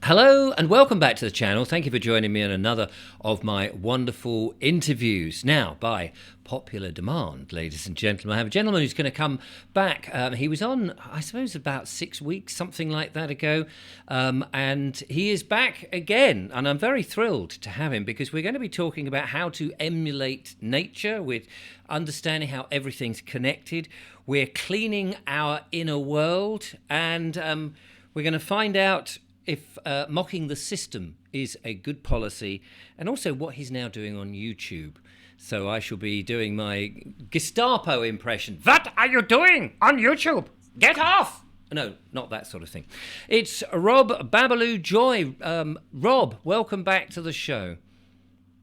Hello and welcome back to the channel. Thank you for joining me on another of my wonderful interviews. Now, by popular demand, ladies and gentlemen, I have a gentleman who's going to come back. He was on, I suppose, about 6 weeks, something like that ago. And he is back again. And I'm very thrilled to have him because we're going to be talking about how to emulate nature with understanding how everything's connected. We're cleaning our inner world and we're going to find out if mocking the system is a good policy, and also what he's now doing on YouTube. So I shall be doing my Gestapo impression. What are you doing on YouTube? Get off! No, not that sort of thing. It's Rob Babaloo Joy. Rob, welcome back to the show.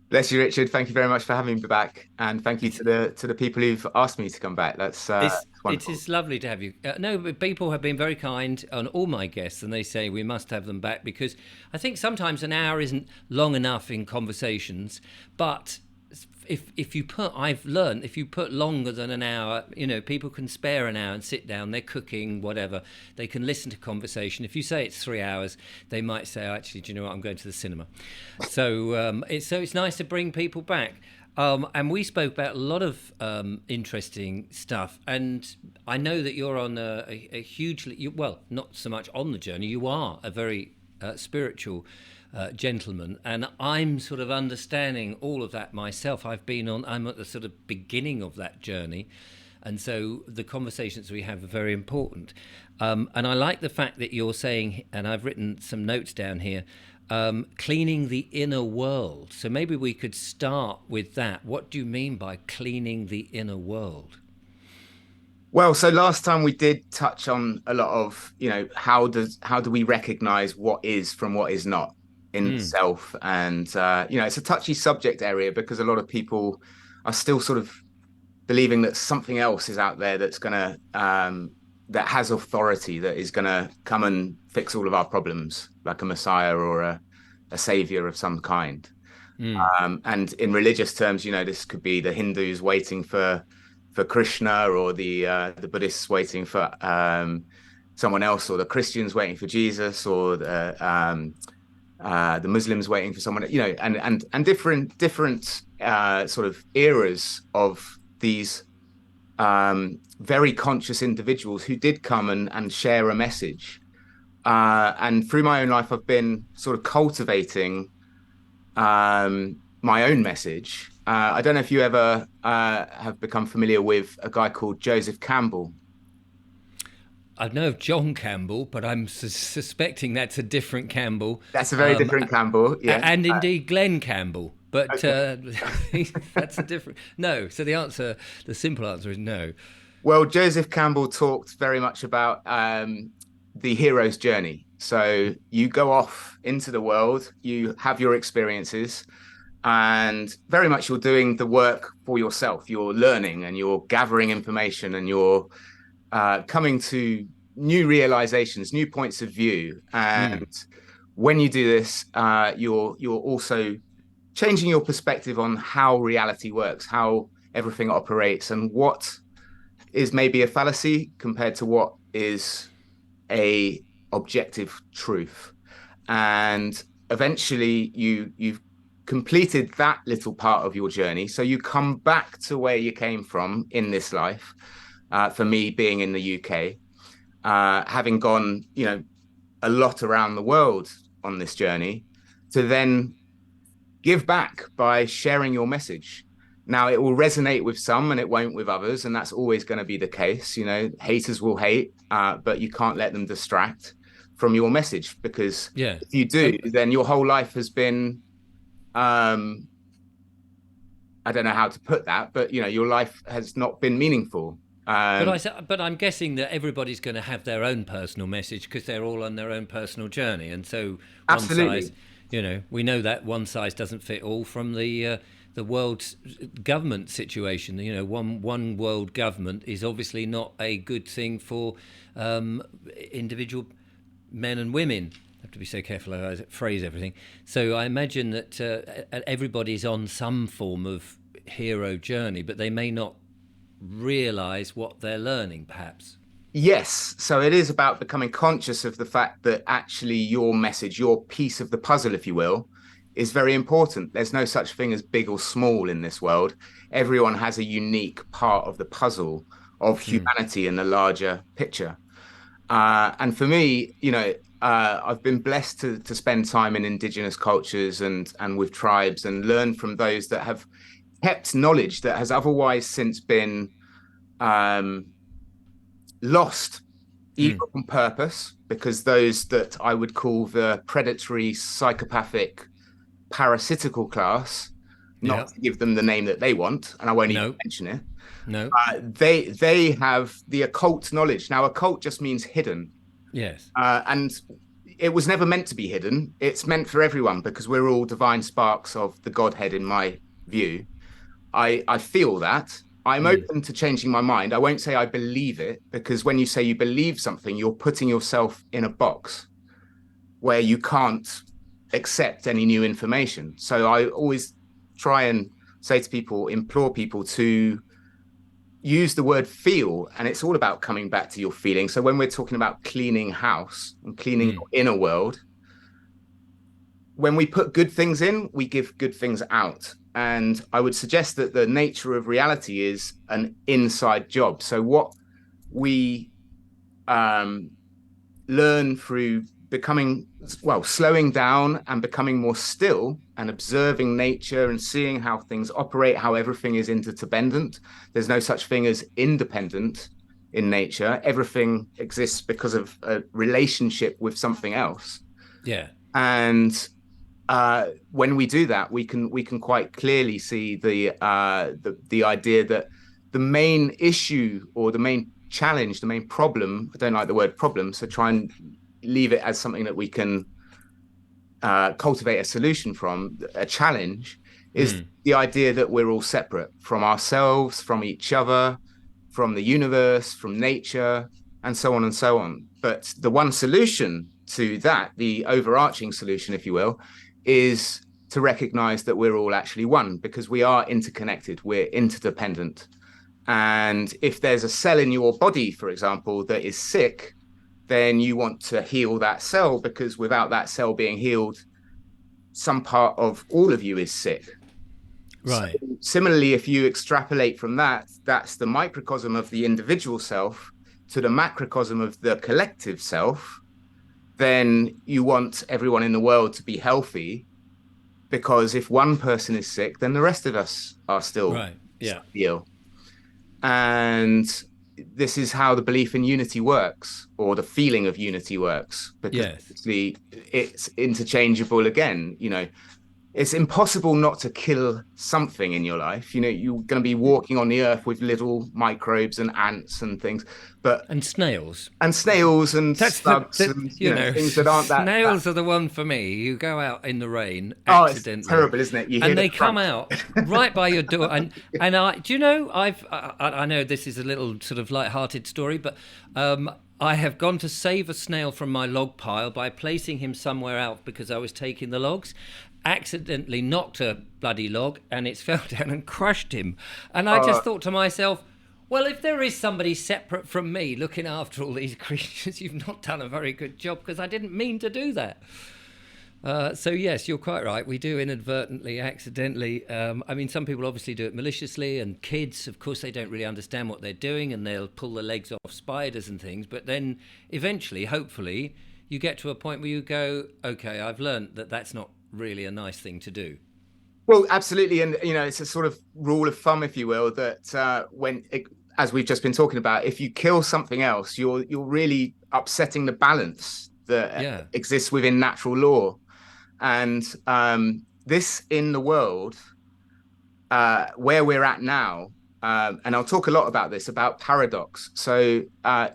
Bless you, Richard. Thank you very much for having me back, and thank you to the people who've asked me to come back. That's It wonderful. is lovely to have you. No, but people have been very kind on all my guests, and they say we must have them back because I think sometimes an hour isn't long enough in conversations. But if you put, I've learned if you put longer than an hour, people can spare an hour and sit down. They're cooking, whatever. They can listen to conversation. If you say it's 3 hours, they might say, oh, actually, do you know what? I'm going to the cinema. So it's nice to bring people back. And we spoke about a lot of interesting stuff. And I know that you're on a hugely, well, not so much on the journey. You are a very spiritual gentleman. And I'm sort of understanding all of that myself. I'm at the sort of beginning of that journey. And so the conversations we have are very important. And I like the fact that you're saying, and I've written some notes down here, cleaning the inner world. So maybe we could start with that. What do you mean by cleaning the inner world? Well, so last time we did touch on a lot of, how do we recognize what is from what is not in Mm, self, and it's a touchy subject area because a lot of people are still sort of believing that something else is out there that's gonna that has authority, that is gonna come and fix all of our problems, like a messiah or a savior of some kind. mm, And in religious terms, this could be the Hindus waiting for Krishna, or the Buddhists waiting for someone else, or the Christians waiting for Jesus, or the Muslims waiting for someone, and different sort of eras of these very conscious individuals who did come and share a message. And through my own life, I've been sort of cultivating my own message. I don't know if you ever have become familiar with a guy called Joseph Campbell. I know of John Campbell, but I'm suspecting that's a different Campbell. That's a very Um, different Campbell, yeah. and indeed Glenn Campbell. But Okay. that's a different. No. So the simple answer is no. Well, Joseph Campbell talked very much about the hero's journey. So you go off into the world, you have your experiences, and very much you're doing the work for yourself. You're learning and you're gathering information, and you're coming to new realizations, new points of view. Mm. And when you do this, you're also changing your perspective on how reality works, how everything operates, and what is maybe a fallacy compared to what is a objective truth. And eventually you've completed that little part of your journey, so you come back to where you came from in this life. For me, being in the UK, having gone a lot around the world on this journey, to then give back by sharing your message. Now, it will resonate with some and it won't with others, and that's always going to be the case. Haters will hate, but you can't let them distract from your message, because Yeah. if you do, Um, then your whole life has been, um, I don't know how to put that, but your life has not been meaningful. Um, but I'm guessing that everybody's going to have their own personal message because they're all on their own personal journey, and so one size, Absolutely. we know that one size doesn't fit all from the world's government situation. One world government is obviously not a good thing for individual men and women. I have to be so careful how I phrase everything. So I imagine that everybody's on some form of hero journey, but they may not realize what they're learning, perhaps. Yes, so it is about becoming conscious of the fact that actually your message, your piece of the puzzle, if you will, is very important. There's no such thing as big or small in this world. Everyone has a unique part of the puzzle of humanity in the larger picture. And for me, I've been blessed to spend time in indigenous cultures and with tribes and learn from those that have kept knowledge that has otherwise since been um, lost, either on purpose, because those that I would call the predatory, psychopathic, parasitical class, not Yeah. to give them the name that they want, and I won't even No. mention it. No. They have the occult knowledge. Now, occult just means hidden, Yes. and it was never meant to be hidden. It's meant for everyone because we're all divine sparks of the Godhead, in my view. I feel that. I'm open to changing my mind. I won't say I believe it because when you say you believe something, you're putting yourself in a box where you can't accept any new information. So I always try and say to people, implore people to use the word feel, and it's all about coming back to your feeling. So when we're talking about cleaning house and cleaning your inner world, when we put good things in, we give good things out. And I would suggest that the nature of reality is an inside job. So what we um, learn through becoming, well, slowing down and becoming more still and observing nature and seeing how things operate, how everything is interdependent. There's no such thing as independent in nature. Everything exists because of a relationship with something else. Yeah. And when we do that, we can quite clearly see the idea that the main issue or the main challenge, the main problem. I don't like the word problem, so try and leave it as something that we can cultivate a solution from. A challenge is the idea that we're all separate from ourselves, from each other, from the universe, from nature, and so on and so on. But the one solution to that, the overarching solution, if you will, is to recognize that we're all actually one because we are interconnected, we're interdependent. And if there's a cell in your body, for example, that is sick, then you want to heal that cell because without that cell being healed, some part of all of you is sick. So Right. similarly, if you extrapolate from that, that's the microcosm of the individual self to the macrocosm of the collective self, then you want everyone in the world to be healthy because if one person is sick, then the rest of us are still Right. Yeah. ill. And this is how the belief in unity works, or the feeling of unity works, because Yes. it's interchangeable again. It's impossible not to kill something in your life. You're going to be walking on the earth with little microbes and ants and things, but And snails. and snails and That's the, slugs the and s- things that aren't that. snails are the one for me. You go out in the rain Oh, it's accidentally, terrible, isn't it? You hear and the they come crunch. out right by your door. And I do you know I know this is a little sort of light-hearted story, but I have gone to save a snail from my log pile by placing him somewhere else because I was taking the logs. Accidentally knocked a bloody log, and it fell down and crushed him. And I Uh, just thought to myself, well, if there is somebody separate from me looking after all these creatures, you've not done a very good job because I didn't mean to do that. So yes, you're quite right. We do inadvertently, accidentally. I mean, some people obviously do it maliciously, and kids, of course, they don't really understand what they're doing, and they'll pull the legs off spiders and things. But then, eventually, hopefully, you get to a point where you go, "Okay, I've learned that that's not really a nice thing to do." well, absolutely, and it's a sort of rule of thumb, if you will, that as we've just been talking about, if you kill something else, you're really upsetting the balance that Yeah. exists within natural law. And this in the world where we're at now, and I'll talk a lot about this, about paradox. So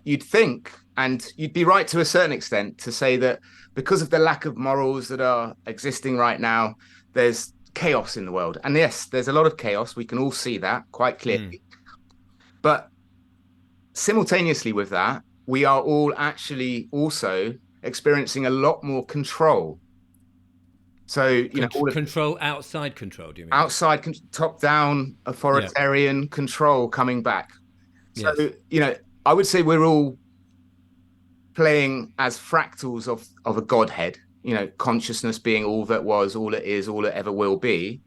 you'd think, and you'd be right to a certain extent, to say that because of the lack of morals that are existing right now, there's chaos in the world. And yes, there's a lot of chaos. We can all see that quite clearly. But simultaneously with that, we are all actually also experiencing a lot more control. So, all of Control outside control. Do you mean? outside top down Yeah. authoritarian control coming back. So, Yes. I would say we're all playing as fractals of a godhead, consciousness being all that was, all it is, all it ever will be.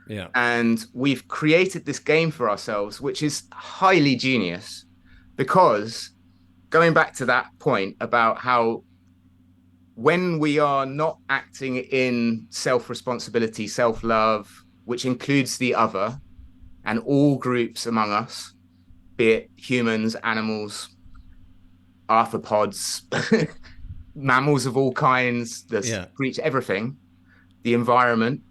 Yeah. And we've created this game for ourselves, which is highly genius, because going back to that point about how when we are not acting in self-responsibility, self-love, which includes the other and all groups among us, be it humans, animals, arthropods, mammals of all kinds, the Yeah. creature, everything, the environment.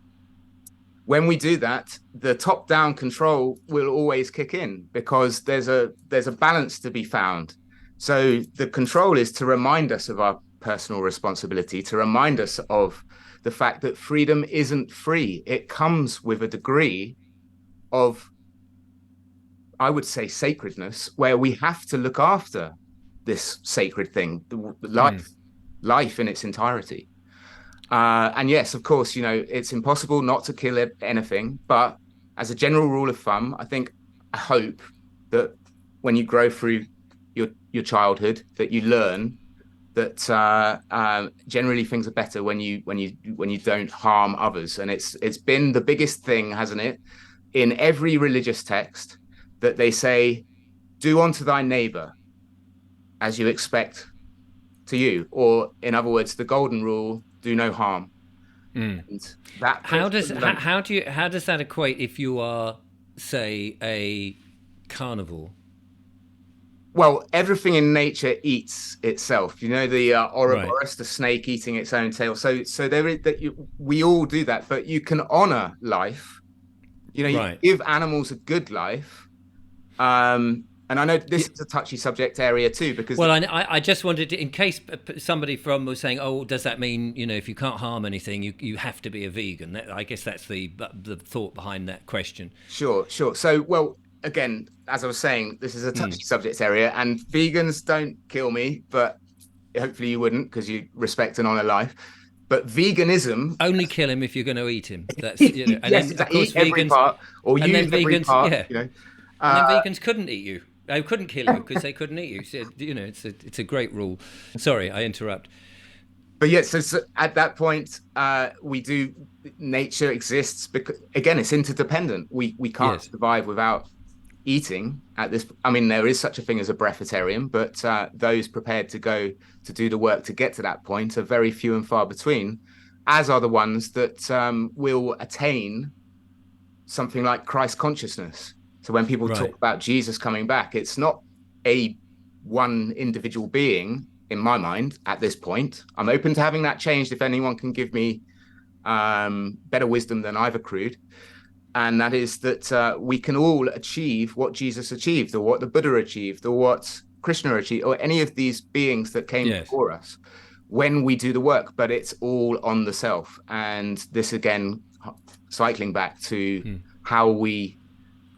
When we do that, the top-down control will always kick in because there's a balance to be found. So the control is to remind us of our personal responsibility, to remind us of the fact that freedom isn't free. It comes with a degree of, I would say, sacredness, where we have to look after this sacred thing, life in its entirety. And yes, of course, it's impossible not to kill anything. But as a general rule of thumb, I hope that when you grow through your childhood, that you learn that generally things are better when you don't harm others. And it's been the biggest thing, hasn't it, in every religious text that they say, "Do unto thy neighbor as you expect to you," or in other words, the golden rule: do no harm. And that principle alone. How does that equate if you are, say, a carnivore? Well, everything in nature eats itself. The Right. Ouroboros, the snake eating its own tail. So there is that we all do that, but you can honor life. You Right. give animals a good life. And I know this is a touchy subject area too, because Well, I just wanted to, in case somebody from was saying, "Oh, does that mean if you can't harm anything, you have to be a vegan?" I guess that's the thought behind that question. sure, sure. So, well, again, as I was saying, this is a touchy subject area, and vegans don't kill me, but hopefully you wouldn't because you respect and honor life. But veganism, Only kill him if you're going to eat him. That's and yes, then of exactly, course eat every vegans, part or and use then every vegans, part. yeah, and Uh, then vegans couldn't eat you. They couldn't kill you because they couldn't eat you. So, it's a great rule. Sorry, I interrupt. but yeah, so at that point, we do. Nature exists because again, it's interdependent. We can't Yes. survive without eating at this. I mean, there is such a thing as a breatharian, but those prepared to go to do the work to get to that point are very few and far between, as are the ones that will attain something like Christ consciousness. So when people talk Right. about Jesus coming back, it's not a one individual being in my mind at this point. I'm open to having that changed if anyone can give me better wisdom than I've accrued. And that is that we can all achieve what Jesus achieved, or what the Buddha achieved, or what Krishna achieved, or any of these beings that came Yes. before us when we do the work, but it's all on the self. And this again, cycling back to how we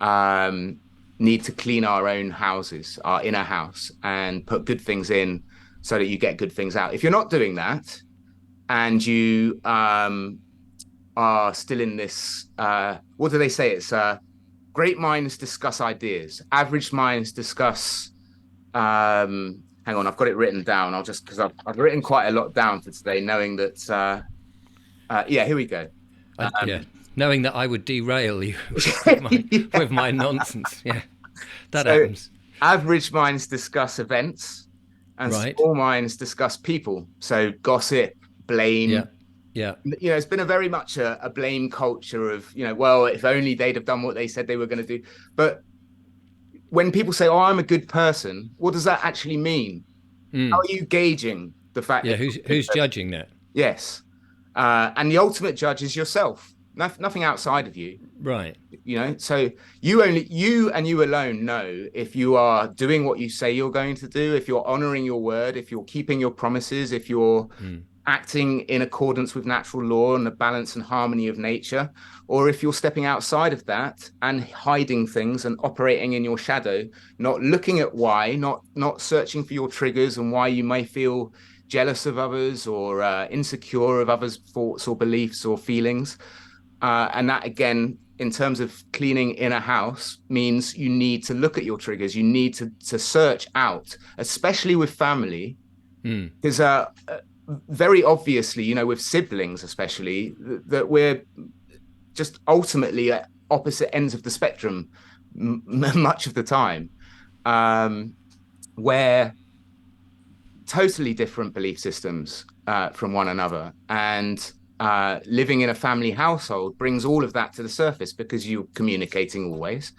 um, need to clean our own houses, our inner house, and put good things in so that you get good things out. If you're not doing that and you are still in this, what do they say? It's great minds discuss ideas, average minds discuss. Hang on, I've got it written down. I'll just because I've written quite a lot down for today, knowing that. Yeah, here we go. Yeah. Um, Knowing that I would derail you with my nonsense. Yeah. That so happens. average minds discuss events, and Right. small minds discuss people. So gossip, Yeah. blame. Yeah. It's been a very much a blame culture of, well, if only they'd have done what they said they were going to do. But when people say, "Oh, I'm a good person," what does that actually mean? How are you gauging the fact Yeah. that Who's you're a good who's person? judging that? Yes. And the ultimate judge is yourself. Nothing outside of you. Right. So you and you alone know if you are doing what you say you're going to do, if you're honoring your word, if you're keeping your promises, if you're acting in accordance with natural law and the balance and harmony of nature, or if you're stepping outside of that and hiding things and operating in your shadow, not looking at why, not searching for your triggers and why you may feel jealous of others or insecure of others' thoughts or beliefs or feelings. And that, again, in terms of cleaning in a house, means you need to look at your triggers. You need to search out, especially with family. Because very obviously, with siblings especially, that we're just ultimately at opposite ends of the spectrum much of the time, um, where totally different belief systems from one another. And living in a family household brings all of that to the surface because you're communicating always.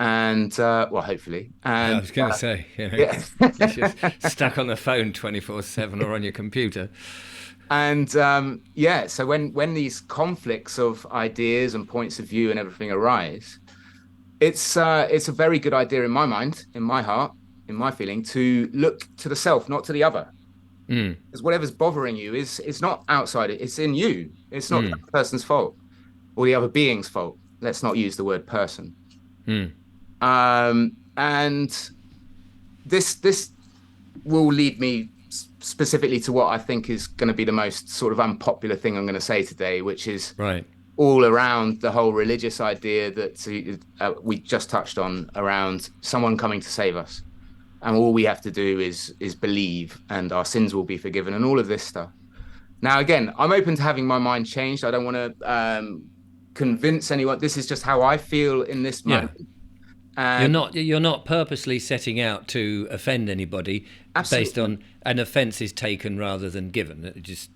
And well, hopefully. I And was going to say, yeah. you're just stuck on the phone 24/7 or on your computer. And yeah, so when these conflicts of ideas and points of view and everything arise, it's a very good idea in my mind, in my heart, in my feeling, to look to the self, not to the other. Because whatever's bothering you is it's not outside it, it's in you. It's not the other person's fault or the other being's fault. Let's not use the word person. And this will lead me specifically to what I think is going to be the most sort of unpopular thing I'm going to say today, which is Right. all around the whole religious idea that we just touched on around someone coming to save us, and all we have to do is believe, and our sins will be forgiven, and all of this stuff. Now, again, I'm open to having my mind changed. I don't want to convince anyone. This is just how I feel in this Yeah. moment. And You're not purposely setting out to offend anybody based absolutely, on an offence is taken rather than given. It just,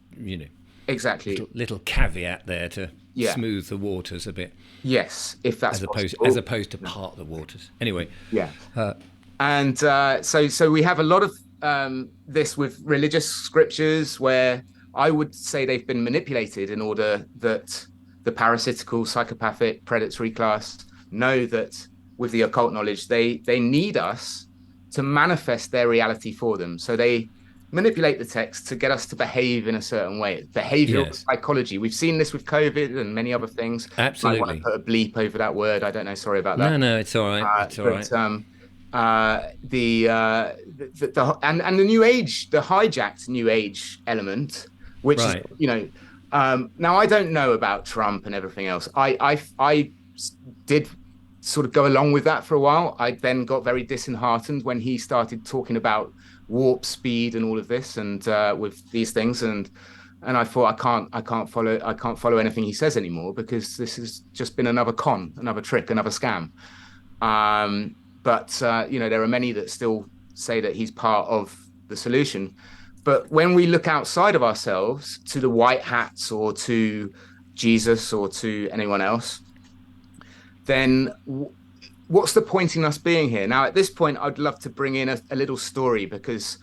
exactly, little caveat there to yeah, smooth the waters a bit, yes, if that's as possible, opposed to part the waters. Anyway, yeah. And so we have a lot of this with religious scriptures where I would say they've been manipulated in order that the parasitical, psychopathic, predatory class know that with the occult knowledge, they need us to manifest their reality for them. So they manipulate the text to get us to behave in a certain way. Behavioral yes, psychology. We've seen this with COVID and many other things. Might want to absolutely. put a bleep over that word. I don't know. Sorry about that. No, no, it's all right. It's all But right. the new age, the hijacked new age element, which is Right. now I don't know about Trump and everything else. I did sort of go along with that for a while. I then got very disheartened when he started talking about warp speed and all of this, and with these things, and I thought I can't follow anything he says anymore because this has just been another con, another trick, another scam. But there are many that still say that he's part of the solution. But when we look outside of ourselves to the white hats or to Jesus or to anyone else, then what's the point in us being here? Now, at this point, I'd love to bring in a little story because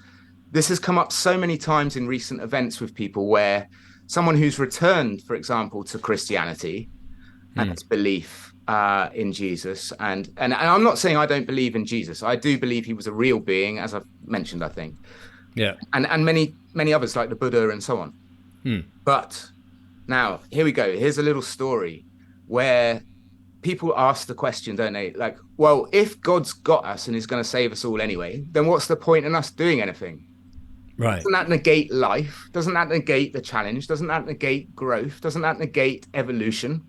this has come up so many times in recent events with people where someone who's returned, for example, to Christianity and its belief in Jesus. And I'm not saying I don't believe in Jesus. I do believe he was a real being, as I've mentioned, I think, Yeah. and many others like the Buddha and so on. But now here we go. Here's a little story where people ask the question, don't they? Like, well, if God's got us and is going to save us all anyway, then what's the point in us doing anything? Right. Doesn't that negate life? Doesn't that negate the challenge? Doesn't that negate growth? Doesn't that negate evolution?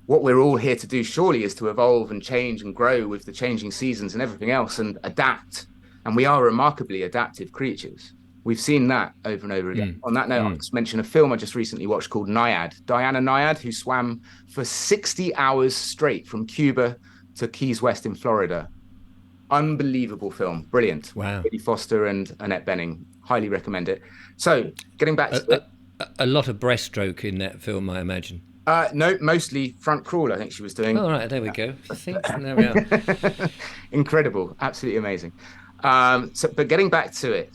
What we're all here to do surely is to evolve and change and grow with the changing seasons and everything else and adapt. And we are remarkably adaptive creatures. We've seen that over and over again. On that note, I'll just mention a film I just recently watched called Naiad. Diana Naiad, who swam for 60 hours straight from Cuba to Keys West in Florida. Unbelievable film. Brilliant. Wow. Jodie Foster and Annette Bening. Highly recommend it. So getting back to it. A lot of breaststroke in that film, I imagine. No, mostly front crawl, I think she was doing. All right, there we go. See, there we are. Incredible, absolutely amazing. But getting back to it,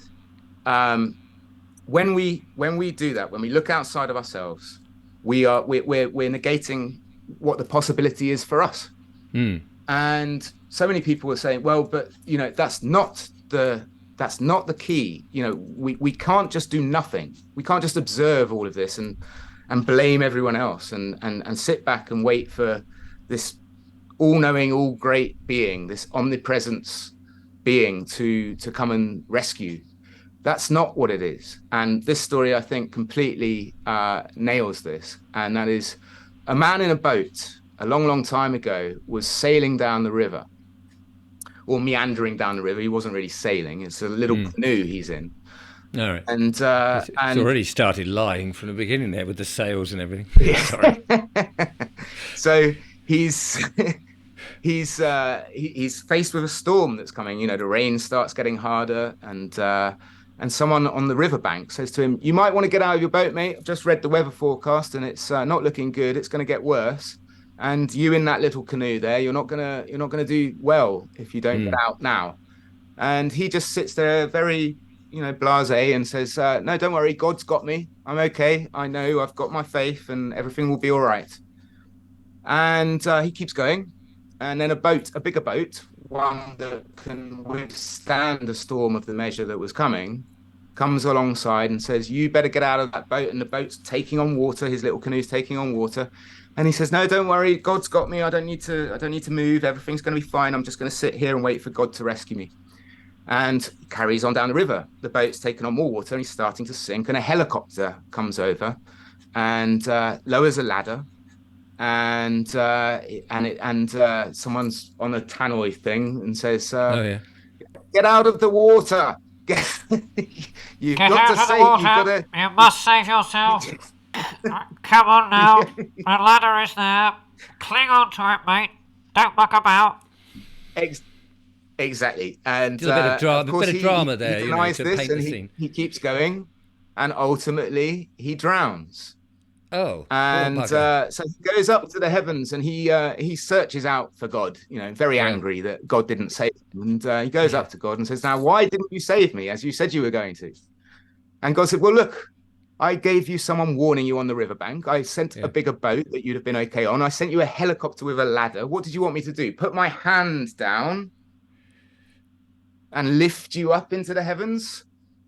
when we do that, when we look outside of ourselves, we're negating what the possibility is for us. And so many people are saying, well, but that's not the key. We can't just do nothing. We can't just observe all of this and blame everyone else and sit back and wait for this all-knowing, all great being, this omnipresence being to come and rescue. That's not what it is. And this story, I think, completely nails this. And that is a man in a boat a long, long time ago was sailing down the river or meandering down the river. He wasn't really sailing. It's a little canoe he's in. All right. And It's and already started lying from the beginning there with the sales and everything. Sorry. yeah. So he's he's faced with a storm that's coming. You know, the rain starts getting harder, and someone on the riverbank says to him, "You might want to get out of your boat, mate. I've just read the weather forecast, and it's not looking good. It's going to get worse. And you in that little canoe there, you're not gonna do well if you don't get Mm. out now." And he just sits there very, blasé and says, "No, don't worry. God's got me. I'm okay. I know I've got my faith, and everything will be all right." And he keeps going. And then a bigger boat, one that can withstand the storm of the measure that was coming, comes alongside and says, "You better get out of that boat." And the boat's taking on water. His little canoe's taking on water. And he says, "No, don't worry. God's got me. I don't need to move. Everything's going to be fine. I'm just going to sit here and wait for God to rescue me." And he carries on down the river. The boat's taken on more water and he's starting to sink. And a helicopter comes over and lowers a ladder, and someone's on a tannoy thing and says, Oh yeah. "Get out of the water! Get, you've Get got to out of the save. You've got water. to." You must save yourself. Come on now. The ladder is there. Cling on to it, mate. Don't muck about. Exactly. And Just a bit of drama, of course, bit of drama there, he denies to this, paint and the scene. he keeps going, and ultimately he drowns. Oh, poor And bugger. so he goes up to the heavens, and he searches out for God, very Right. angry that God didn't save him. And he goes Yeah. up to God and says, "Now, why didn't you save me as you said you were going to?" And God said, "Well, look, I gave you someone warning you on the riverbank. I sent a Yeah. bigger boat that you'd have been okay on. I sent you a helicopter with a ladder. What did you want me to do? Put my hand down and lift you up into the heavens?"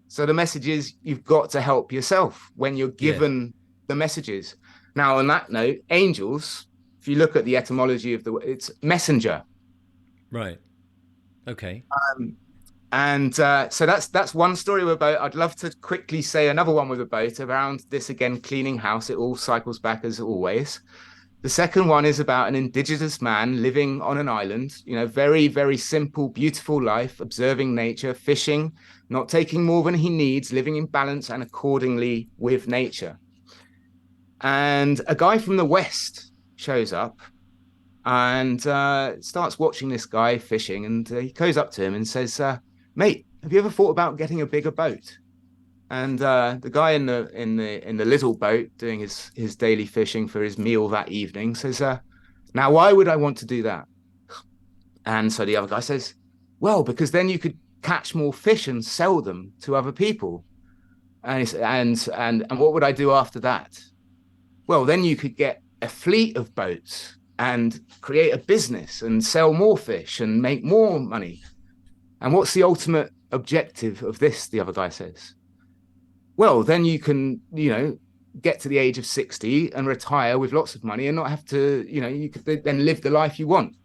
So the message is, you've got to help yourself when you're Yeah. given the messages. Now, on that note, angels, if you look at the etymology of it's messenger. Right. Okay. And so that's one story with a boat. I'd love to quickly say another one with a boat around this again, cleaning house. It all cycles back as always. The second one is about an indigenous man living on an island, very, very simple, beautiful life, observing nature, fishing, not taking more than he needs, living in balance and accordingly with nature. And a guy from the West shows up and starts watching this guy fishing. And he goes up to him and says, "Mate, have you ever thought about getting a bigger boat?" And the guy in the little boat doing his daily fishing for his meal that evening says, "Now, why would I want to do that?" And so the other guy says, "Well, because then you could catch more fish and sell them to other people." And what would I do after that? Well, then you could get a fleet of boats and create a business and sell more fish and make more money. And what's the ultimate objective of this? The other guy says, "Well, then you can, get to the age of 60 and retire with lots of money and not have to, you could then live the life you want."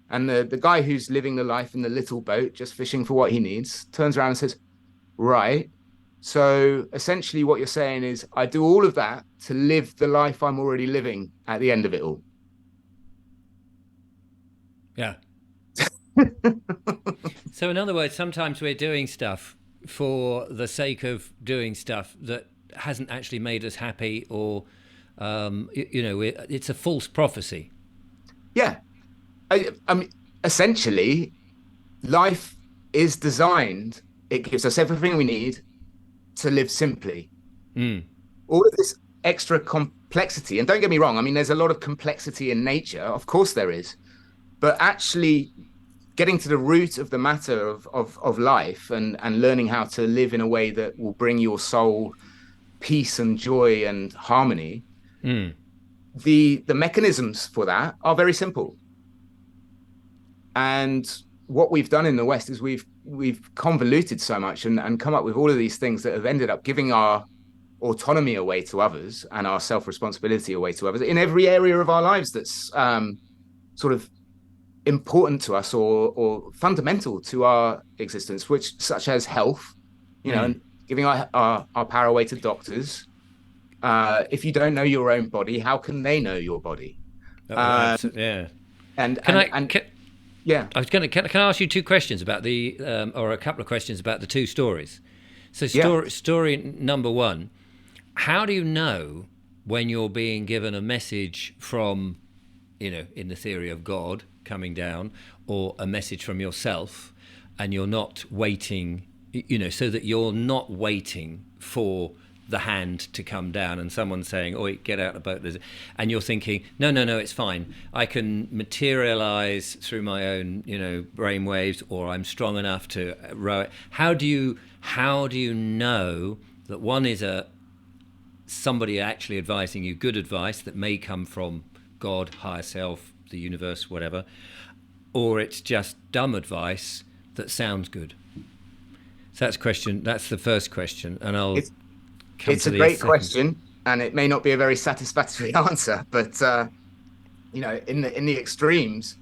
And the guy who's living the life in the little boat, just fishing for what he needs, turns around and says, "Right. So essentially what you're saying is I do all of that to live the life I'm already living at the end of it all." Yeah. So in other words, sometimes we're doing stuff for the sake of doing stuff that hasn't actually made us happy, or it's a false prophecy. Yeah. I mean, essentially, life is designed, it gives us everything we need to live simply. Mm. All of this extra complexity, and don't get me wrong, I mean, there's a lot of complexity in nature, of course there is, but actually getting to the root of the matter of life and learning how to live in a way that will bring your soul peace and joy and harmony, Mm. the mechanisms for that are very simple. And what we've done in the West is we've convoluted so much and come up with all of these things that have ended up giving our autonomy away to others and our self-responsibility away to others in every area of our lives that's sort of important to us or fundamental to our existence, which such as health, and giving our power away to doctors. If you don't know your own body, how can they know your body? Yeah. And Can and I? and Can, yeah, I was going to. Can I ask you two questions about or a couple of questions about the two stories? So Yeah. story number one, how do you know when you're being given a message from, in the theory of God coming down, or a message from yourself, and you're not waiting, so that you're not waiting for the hand to come down and someone saying, "Oh, get out of the boat," and you're thinking, no, it's fine. I can materialize through my own, brain waves, or I'm strong enough to row it. How do you know that one is somebody actually advising you good advice that may come from God, higher self, the universe, whatever, or it's just dumb advice that sounds good? So that's the first question, and I'll It's come it's to a the great second. question, and it may not be a very satisfactory answer, but in the extremes,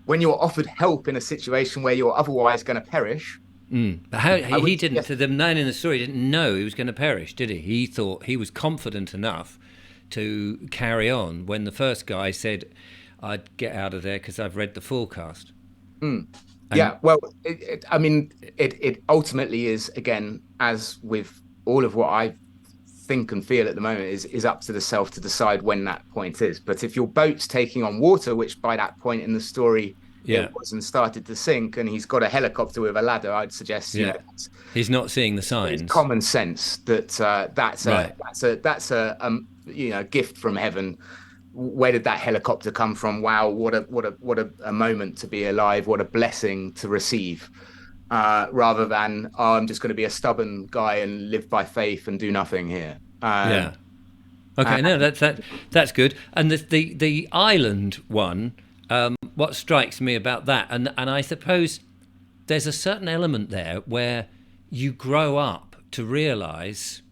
when you're offered help in a situation where you're otherwise going to perish, But how I he would didn't? suggest. The man in the story didn't know he was going to perish, did he? He thought he was confident enough to carry on when the first guy said, "I'd get out of there because I've read the forecast." Mm. And Yeah, well, it ultimately is, again, as with all of what I think and feel at the moment, is up to the self to decide when that point is. But if your boat's taking on water, which by that point in the story it yeah, was, and started to sink, and he's got a helicopter with a ladder, I'd suggest, yeah, he's not seeing the it's signs, common sense that right? gift from heaven. Where did that helicopter come from? Wow, what a moment to be alive, what a blessing to receive, rather than, oh, I'm just going to be a stubborn guy and live by faith and do nothing here. Yeah. Okay, no, that's good. And the island one, what strikes me about that, and I suppose there's a certain element there where you grow up to realise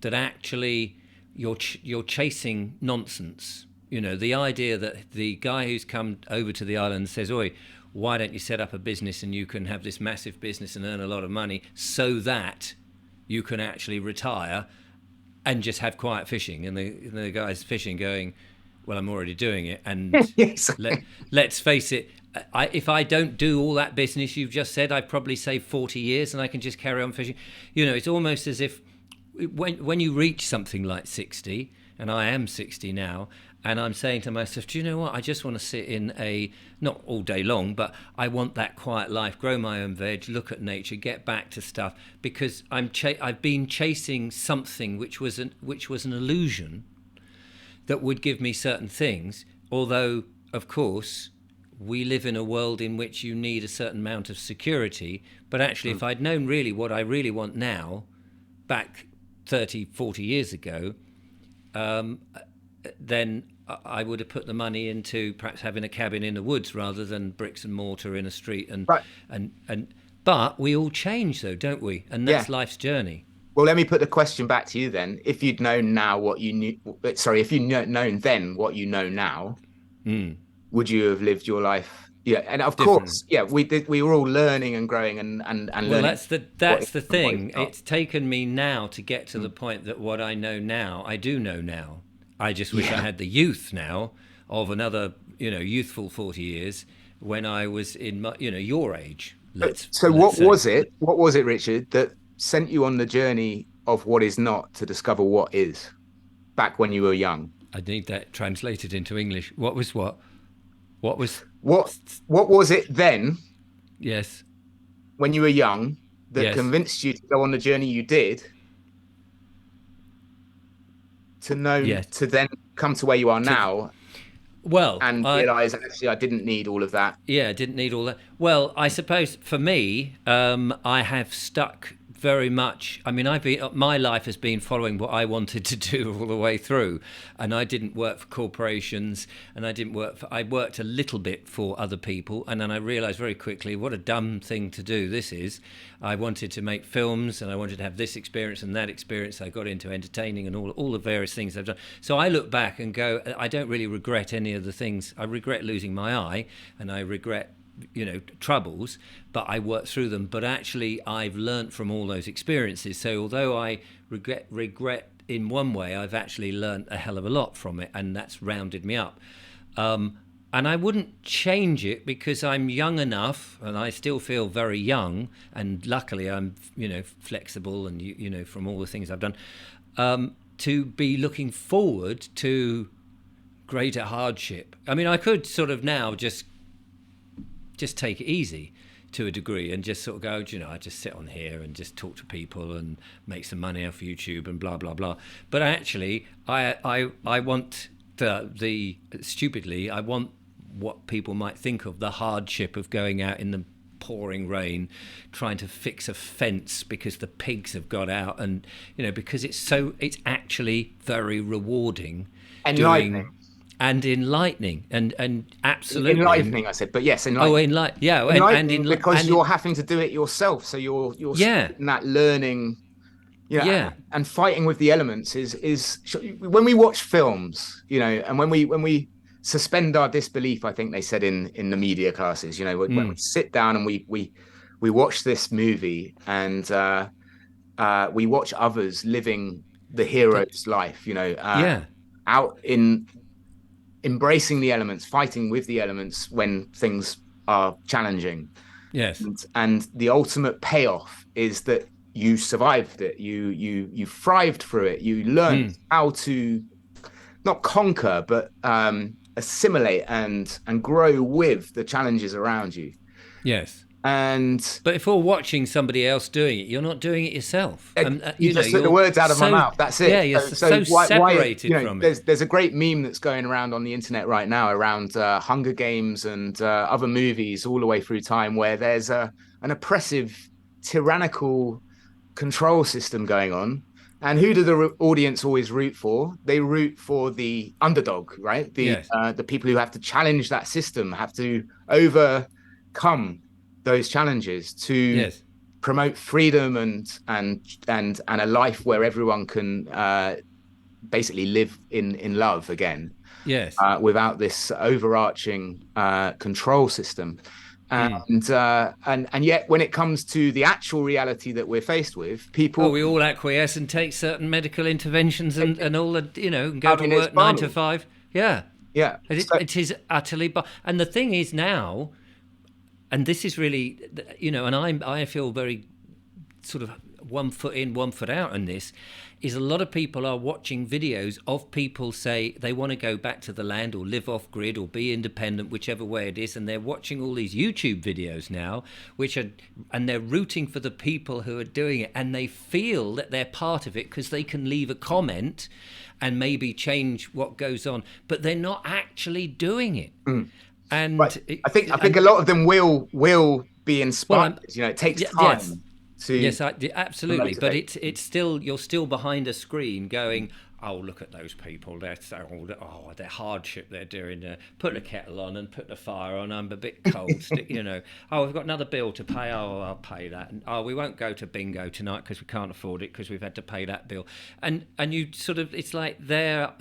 that actually you're chasing nonsense. The idea that the guy who's come over to the island says, "Oi, why don't you set up a business and you can have this massive business and earn a lot of money so that you can actually retire and just have quiet fishing," and the guy's fishing going, "Well, I'm already doing it, and Yes. let's face it, if I don't do all that business you've just said, I've probably saved 40 years and I can just carry on fishing." It's almost as if when you reach something like 60, and I am 60 now, and I'm saying to myself, do you know what? I just want to sit in not all day long, but I want that quiet life, grow my own veg, look at nature, get back to stuff, because I've been chasing something which was an illusion that would give me certain things. Although, of course, we live in a world in which you need a certain amount of security. But actually, if I'd known really what I really want now, back 30, 40 years ago, then I would have put the money into perhaps having a cabin in the woods rather than bricks and mortar in a street. Right. But we all change, though, don't we? And Yeah. that's life's journey. Well, let me put the question back to you then. If you'd known now what you knew, sorry, if you'd known then what you know now, would you have lived your life? Yeah, and of Different. course, yeah, we did. We were all learning and growing and Well, learning. that's the thing. What is not. It's taken me now to get to the point that what I know now, I do know now. I just wish I had the youth now of another, youthful 40 years when I was in my, your age. What was it? What was it, Richard, that sent you on the journey of what is not to discover what is back when you were young? I need that translated into English. What was what? What was? What was it then Yes. when you were young that Yes. convinced you to go on the journey you did to know Yes. to then come to where you are now Well, and realize actually I didn't need all of that? Yeah, didn't need all that. Well, I suppose for me, I have stuck very much. I mean, my life has been following what I wanted to do all the way through, and I didn't work for corporations, and I worked a little bit for other people, and then I realised very quickly what a dumb thing to do this is. I wanted to make films, and I wanted to have this experience and that experience. I got into entertaining and all the various things I've done. So I look back and go, I don't really regret any of the things. I regret losing my eye, and I regret troubles, but I worked through them. But actually, I've learnt from all those experiences. So although I regret in one way, I've actually learnt a hell of a lot from it, and that's rounded me up. and I wouldn't change it because I'm young enough, and I still feel very young, and luckily I'm, flexible, and from all the things I've done, to be looking forward to greater hardship. I mean, I could sort of now just take it easy to a degree and just sort of go, I just sit on here and just talk to people and make some money off YouTube and blah blah blah. But actually, I want the stupidly, I want what people might think of the hardship of going out in the pouring rain, trying to fix a fence because the pigs have got out, and because it's actually very rewarding, enlightening. And enlightening, and absolutely enlivening. I said, but yes, enlightening. Enlightening because you're having to do it yourself. So you're in that learning, and fighting with the elements is when we watch films, and when we suspend our disbelief. I think they said in the media classes, when we sit down and we watch this movie and we watch others living the hero's life, out in embracing the elements, fighting with the elements when things are challenging. Yes. And the ultimate payoff is that you survived it. You thrived through it. You learned how to not conquer, but assimilate and grow with the challenges around you. Yes. But if you're watching somebody else doing it, you're not doing it yourself. You just took the words out of my mouth. That's it. Yeah, you're so separated from it. There's a great meme that's going around on the internet right now around Hunger Games and other movies all the way through time where there's an oppressive, tyrannical control system going on. And who do the audience always root for? They root for the underdog, right? The people who have to challenge that system, have to overcome those challenges to promote freedom and a life where everyone can basically live in love again. Yes. Without this overarching control system. And yet when it comes to the actual reality that we're faced with, people we all acquiesce and take certain medical interventions and all the and go to work 9 to 5. Yeah. It is utterly and the thing is now, and this is really, and I feel very sort of 1 foot in, 1 foot out on this, is a lot of people are watching videos of people say they want to go back to the land or live off grid or be independent, whichever way it is, and they're watching all these YouTube videos now, and they're rooting for the people who are doing it, and they feel that they're part of it because they can leave a comment and maybe change what goes on, but they're not actually doing it. And I think a lot of them will be inspired. It takes time. Yes, absolutely. But it's still, you're still behind a screen going, oh, look at those people. Their hardship they're doing. Put the kettle on and put the fire on. I'm a bit cold. Oh, we've got another bill to pay. Oh, I'll pay that. And, oh, we won't go to bingo tonight because we can't afford it because we've had to pay that bill. And you sort of, it's like they're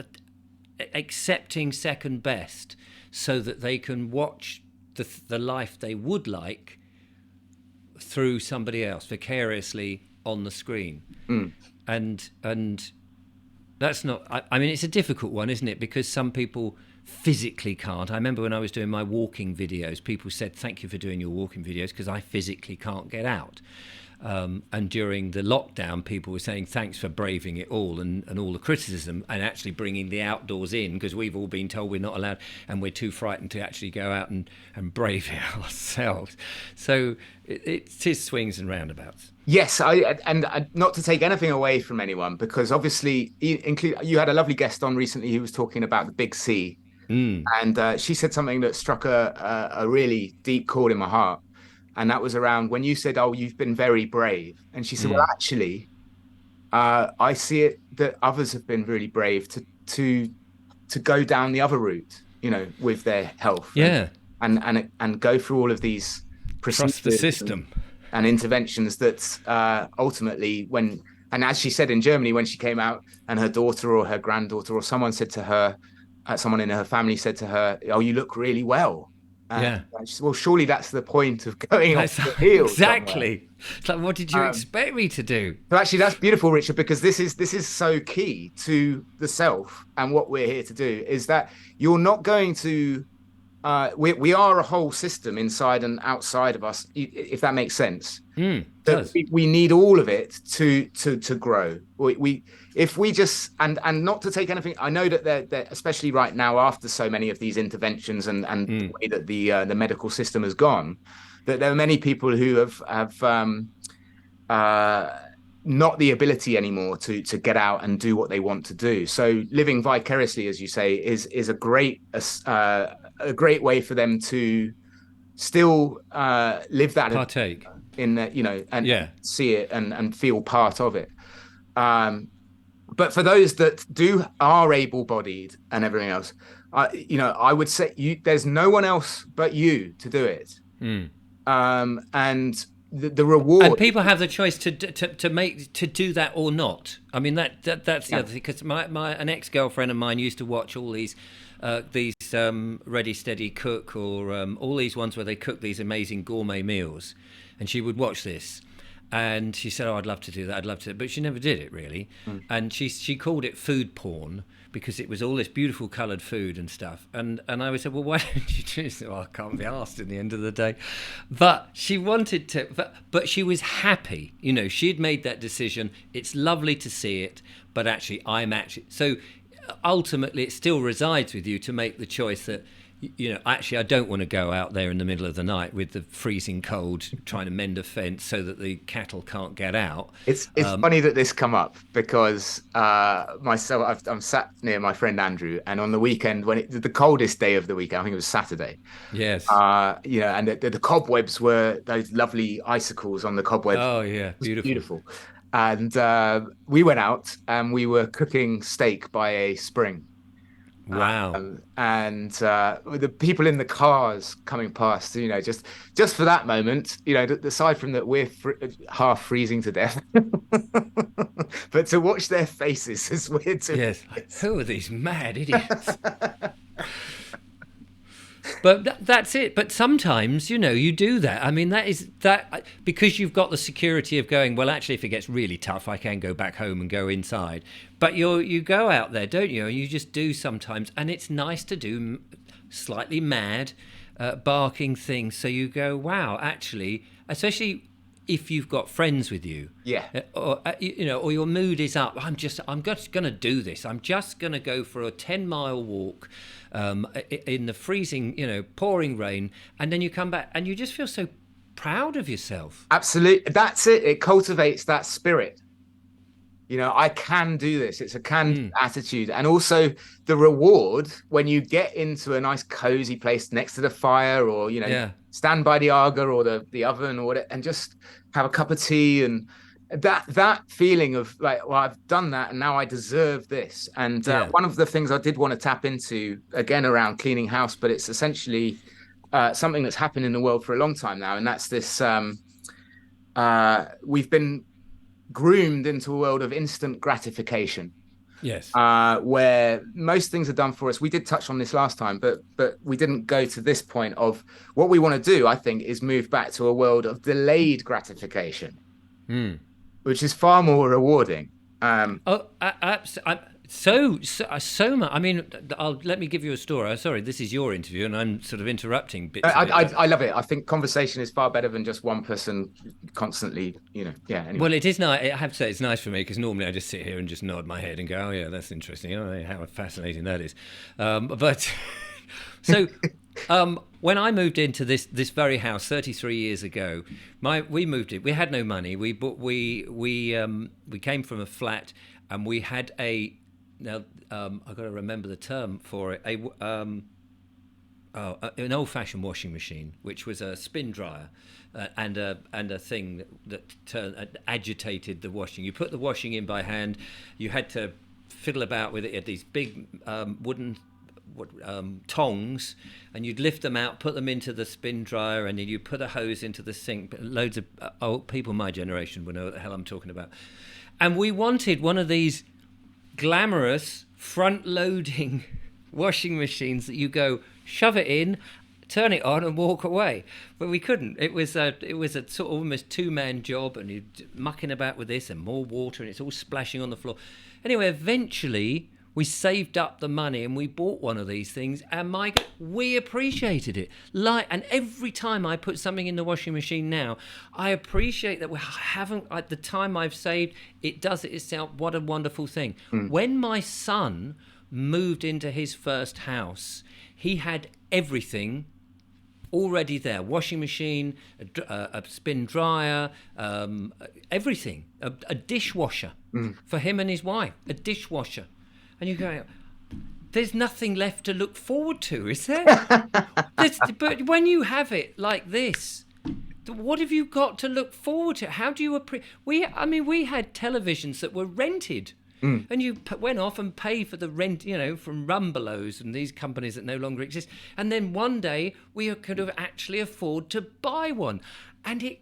accepting second best so that they can watch the life they would like through somebody else vicariously on the screen. And that's not, I mean, it's a difficult one, isn't it? Because some people physically can't. I remember when I was doing my walking videos, people said, thank you for doing your walking videos because I physically can't get out. And during the lockdown, people were saying thanks for braving it all and all the criticism and actually bringing the outdoors in, because we've all been told we're not allowed and we're too frightened to actually go out and brave it ourselves. So it is swings and roundabouts. Yes, and not to take anything away from anyone, because obviously you had a lovely guest on recently who was talking about the big C. And she said something that struck a really deep chord in my heart. And that was around when you said, oh, you've been very brave. And she said, well, actually, I see it that others have been really brave to go down the other route, with their health. Yeah. And go through all of these procedures. Trust the system. And interventions that ultimately and as she said in Germany, when she came out and her daughter or her granddaughter or someone said to her, someone in her family said to her, oh, you look really well. And she said, well, surely that's the point of going off the heels. Exactly. It's like, what did you expect me to do? So actually, that's beautiful, Richard, because this is so key to the self. And what we're here to do is that you're not going to we are a whole system inside and outside of us, if that makes sense. Does. We need all of it to grow. We if we just and not to take anything. I know that they're especially right now after so many of these interventions and the way that the medical system has gone, that there are many people who have uh, not the ability anymore to get out and do what they want to do. So living vicariously, as you say, is a great way for them to still live that Partake. in and see it and feel part of it. But for those that are able-bodied and everything else, I would say there's no one else but you to do it. And the reward, and people have the choice to do that or not. I mean that's the other thing, because an ex-girlfriend of mine used to watch all these Ready Steady Cook or all these ones where they cook these amazing gourmet meals, and she would watch this. And she said, "Oh, I'd love to do that. I'd love to," but she never did it really. And she called it food porn because it was all this beautiful coloured food and stuff. And I always said, "Well, why don't you do this?" "Well, I can't be asked in the end of the day." But she wanted to. But she was happy. She'd made that decision. It's lovely to see it. But actually, so. Ultimately, it still resides with you to make the choice that. Actually, I don't want to go out there in the middle of the night with the freezing cold trying to mend a fence so that the cattle can't get out. It's funny that this come up because I'm sat near my friend Andrew, and on the weekend the coldest day of the weekend, I think it was Saturday. Yes. And the cobwebs were those lovely icicles on the cobwebs. Oh yeah, beautiful. And we went out and we were cooking steak by a spring. Wow. And the people in the cars coming past, just for that moment, aside from that, we're half freezing to death. But to watch their faces is weird too. Yes. Who are these mad idiots? But that's it. But sometimes, you do that. I mean, that because you've got the security of going, well, actually, if it gets really tough, I can go back home and go inside. But you go out there, don't you? And you just do sometimes. And it's nice to do slightly mad, barking things. So you go, wow, actually, especially if you've got friends with you. Yeah. Or your mood is up. I'm just going to do this. I'm just going to go for a 10-mile walk in the freezing, pouring rain, and then you come back and you just feel so proud of yourself. Absolutely. That's it. It cultivates that spirit. I can do this. It's a can attitude. And also the reward when you get into a nice cozy place next to the fire or, stand by the Aga or the oven or whatever, and just have a cup of tea, and that feeling of like, well, I've done that and now I deserve this. And one of the things I did want to tap into again around cleaning house, but it's essentially something that's happened in the world for a long time now. And that's this, we've been groomed into a world of instant gratification. Yes. Where most things are done for us. We did touch on this last time, but we didn't go to this point of what we want to do, I think, is move back to a world of delayed gratification, which is far more rewarding. So much. I mean, let me give you a story. Sorry, this is your interview, and I'm sort of interrupting bits. I love it. I think conversation is far better than just one person constantly. Yeah. Anyway. Well, it is nice. I have to say, it's nice for me because normally I just sit here and just nod my head and go, "Oh yeah, that's interesting. Oh, how fascinating that is." But so. When I moved into this very house 33 years ago, we moved it. We had no money. We came from a flat, and we had I've got to remember the term for it. An old-fashioned washing machine, which was a spin dryer and a thing that agitated the washing. You put the washing in by hand. You had to fiddle about with it. You had these big wooden tongs, and you'd lift them out, put them into the spin dryer, and then you put a hose into the sink. Loads of old people my generation will know what the hell I'm talking about. And we wanted one of these glamorous front-loading washing machines that you go shove it in, turn it on, and walk away. But we couldn't. It was a sort of almost two-man job, and you're mucking about with this and more water, and it's all splashing on the floor. Anyway, eventually We saved up the money and we bought one of these things, and we appreciated it. And every time I put something in the washing machine now, I appreciate that we haven't, at the time I've saved, it does it itself. What a wonderful thing. When my son moved into his first house, he had everything already there: washing machine, a spin dryer, everything, a dishwasher for him and his wife, a dishwasher. And you go, there's nothing left to look forward to, is there? But when you have it like this, what have you got to look forward to? How do you we had televisions that were rented. And you went off and paid for the rent, from Rumbelows and these companies that no longer exist. And then one day we could have actually afford to buy one. And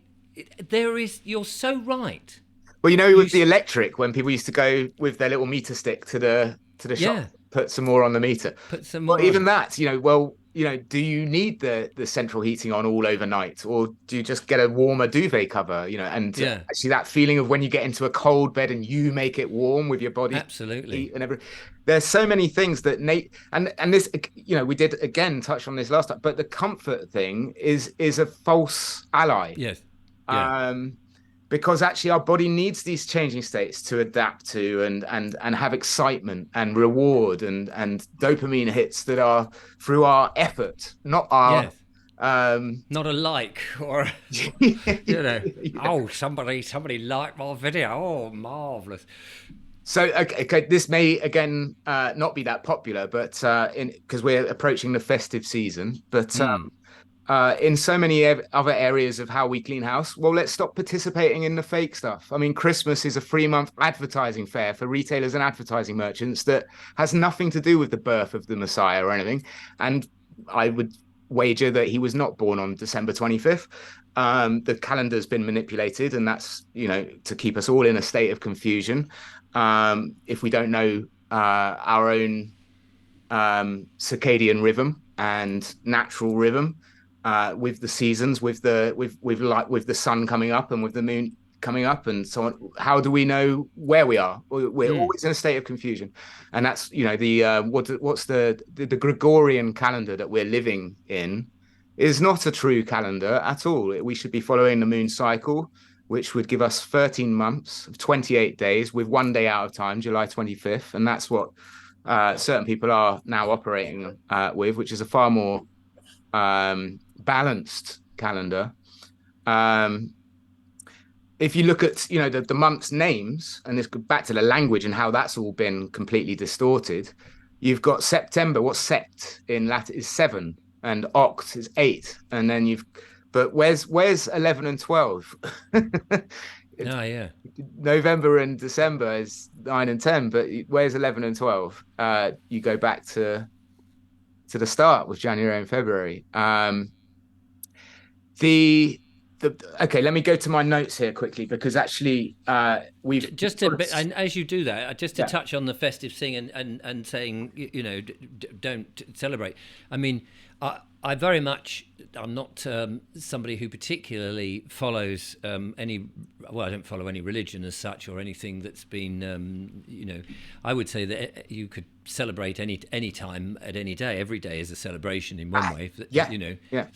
you're so right. Well, with the electric, when people used to go with their little meter stick to the shop, put some more on the meter. Put some more. Well, even that, do you need the central heating on all overnight, or do you just get a warmer duvet cover? Actually that feeling of when you get into a cold bed and you make it warm with your body. Absolutely. And everything. There's so many things that and this, we did again touch on this last time, but the comfort thing is a false ally. Yes. Yeah. Because actually our body needs these changing states to adapt to and have excitement and reward and dopamine hits that are through our effort, not our not a like or oh, somebody liked my video, oh, marvelous. So okay, this may again not be that popular, but because we're approaching the festive season, but in so many other areas of how we clean house, well, let's stop participating in the fake stuff. I mean, Christmas is a 3-month advertising fair for retailers and advertising merchants that has nothing to do with the birth of the Messiah or anything. And I would wager that he was not born on December 25th. The calendar's been manipulated, and that's, to keep us all in a state of confusion. If we don't know our own circadian rhythm and natural rhythm, with the seasons, with the sun coming up and with the moon coming up and so on, how do we know where we are? We're always in a state of confusion, and that's the Gregorian calendar that we're living in is not a true calendar at all. We should be following the moon cycle, which would give us 13 months of 28 days with 1 day out of time, July 25th, and that's what certain people are now operating with, which is a far more balanced calendar. If you look at the months' names, and this goes back to the language and how that's all been completely distorted, you've got September. What's sept in Latin is 7, and oct is 8, and then but where's 11 and 12? November and December is 9 and 10, but where's 11 and 12? You go back to the start with January and February. Okay, let me go to my notes here quickly, because actually we've just and as you do that, just to touch on the festive thing and saying don't celebrate. I mean, I very much, I'm not somebody who particularly follows I don't follow any religion as such or anything that's been I would say that you could celebrate any time at any day. Every day is a celebration in one way.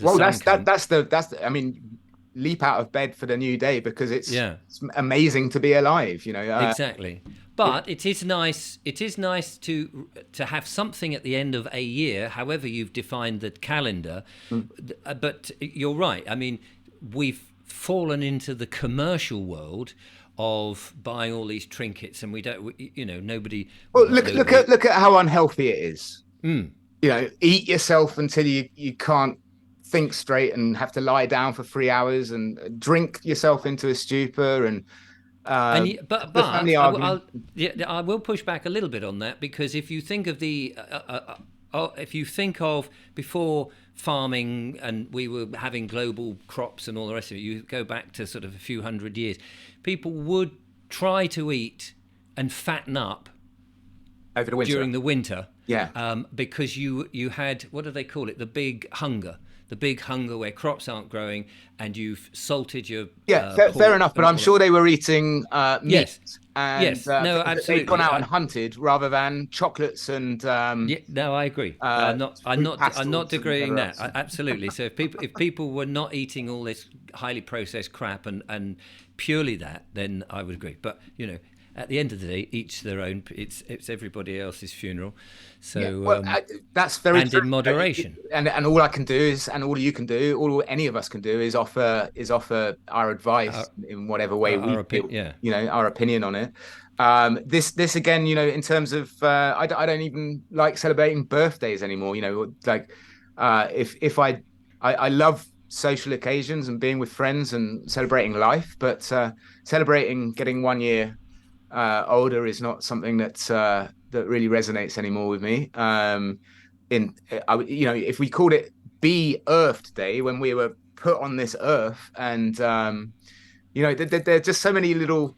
Well, that's the I mean, leap out of bed for the new day, because it's amazing to be alive, exactly. But it is nice to have something at the end of a year, however you've defined the calendar. But you're right. I mean, we've fallen into the commercial world of buying all these trinkets, and we don't, nobody. Well, look at how unhealthy it is. Eat yourself until you can't think straight and have to lie down for 3 hours, and drink yourself into a stupor, and I will push back a little bit on that, because if you think of before farming and we were having global crops and all the rest of it, you go back to sort of a few hundred years, people would try to eat and fatten up over the winter. During the winter, because you had, what do they call it, the big hunger. the big hunger where crops aren't growing and you've salted your fair pork enough. But and I'm all that. sure they were eating meat Yes, and yes, no, things that they'd gone absolutely. out and hunted rather than chocolates and Yeah, no, I agree. fruit I'm not pastels and agreeing whatever that. else. Absolutely. So if people were not eating all this highly processed crap and purely that, then I would agree. But at the end of the day, each their own. It's everybody else's funeral. So That's very and true. in moderation. And all I can do is, and all you can do, all any of us can do is offer our advice in whatever way we feel, Yeah. our opinion on it. This again, in terms of, I don't even like celebrating birthdays anymore. Like if I love social occasions and being with friends and celebrating life, but celebrating getting 1 year older is not something that really resonates anymore with me. If we called it Be Earthed Day when we were put on this earth, and there are just so many little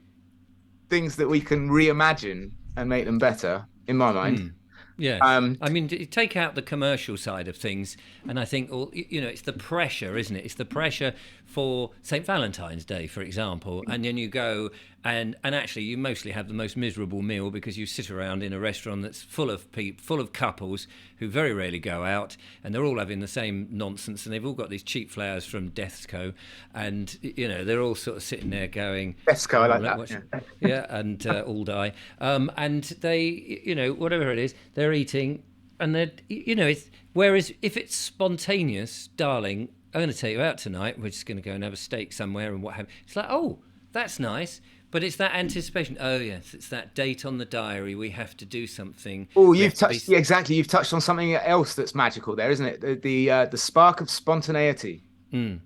things that we can reimagine and make them better, in my mind. Yes, I mean, take out the commercial side of things, and I think it's the pressure, isn't it? It's the pressure for St. Valentine's Day, for example, and then you go and actually you mostly have the most miserable meal because you sit around in a restaurant that's full of couples who very rarely go out, and they're all having the same nonsense, and they've all got these cheap flowers from Deathco, and they're all sort of sitting there going, Deathco, I like that. Yeah, and all die, and they, whatever it is, they're eating, and they're, it's, whereas if it's spontaneous, darling, I'm going to take you out tonight, we're just going to go and have a steak somewhere and what have you. It's like, oh, that's nice. But it's that anticipation. Oh, yes, it's that date on the diary. We have to do something. Oh, exactly. You've touched on something else that's magical there, isn't it? The spark of spontaneity, and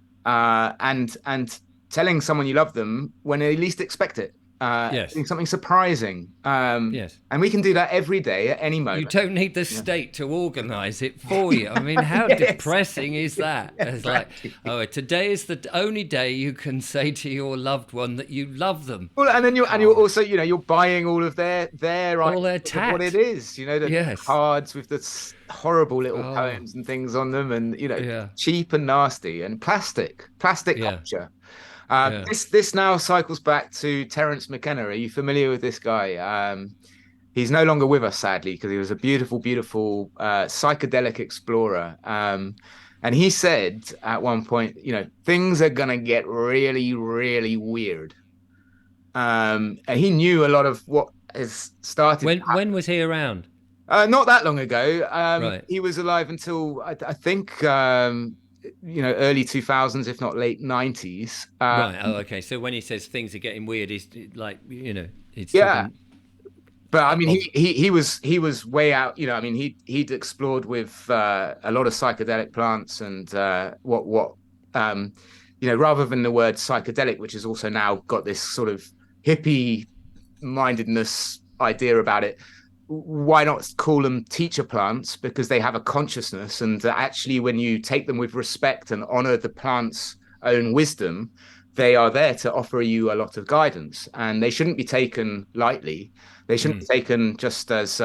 telling someone you love them when they least expect it. Yes. Doing something surprising. Yes. And we can do that every day at any moment. You don't need the state to organise it for you. I mean, how depressing is that? It's like, oh, today is the only day you can say to your loved one that you love them. Well, and then you're also, you're buying all of their all their tat. What it is, the cards with the horrible little poems and things on them, and cheap and nasty and plastic culture. This now cycles back to Terence McKenna. Are you familiar with this guy? He's no longer with us, sadly, because he was a beautiful, beautiful psychedelic explorer. And he said at one point, things are going to get really, really weird. And he knew a lot of what has started. When was he around? Not that long ago. Right. He was alive until, I think, early 2000s, if not late 90s. Right. Oh, okay. So when he says things are getting weird, he's like, it's But I mean, he was way out. I mean, he'd explored with a lot of psychedelic plants and rather than the word psychedelic, which has also now got this sort of hippie mindedness idea about it. Why not call them teacher plants? Because they have a consciousness, and actually, when you take them with respect and honor the plant's own wisdom, they are there to offer you a lot of guidance, and they shouldn't be taken lightly. They shouldn't be taken just as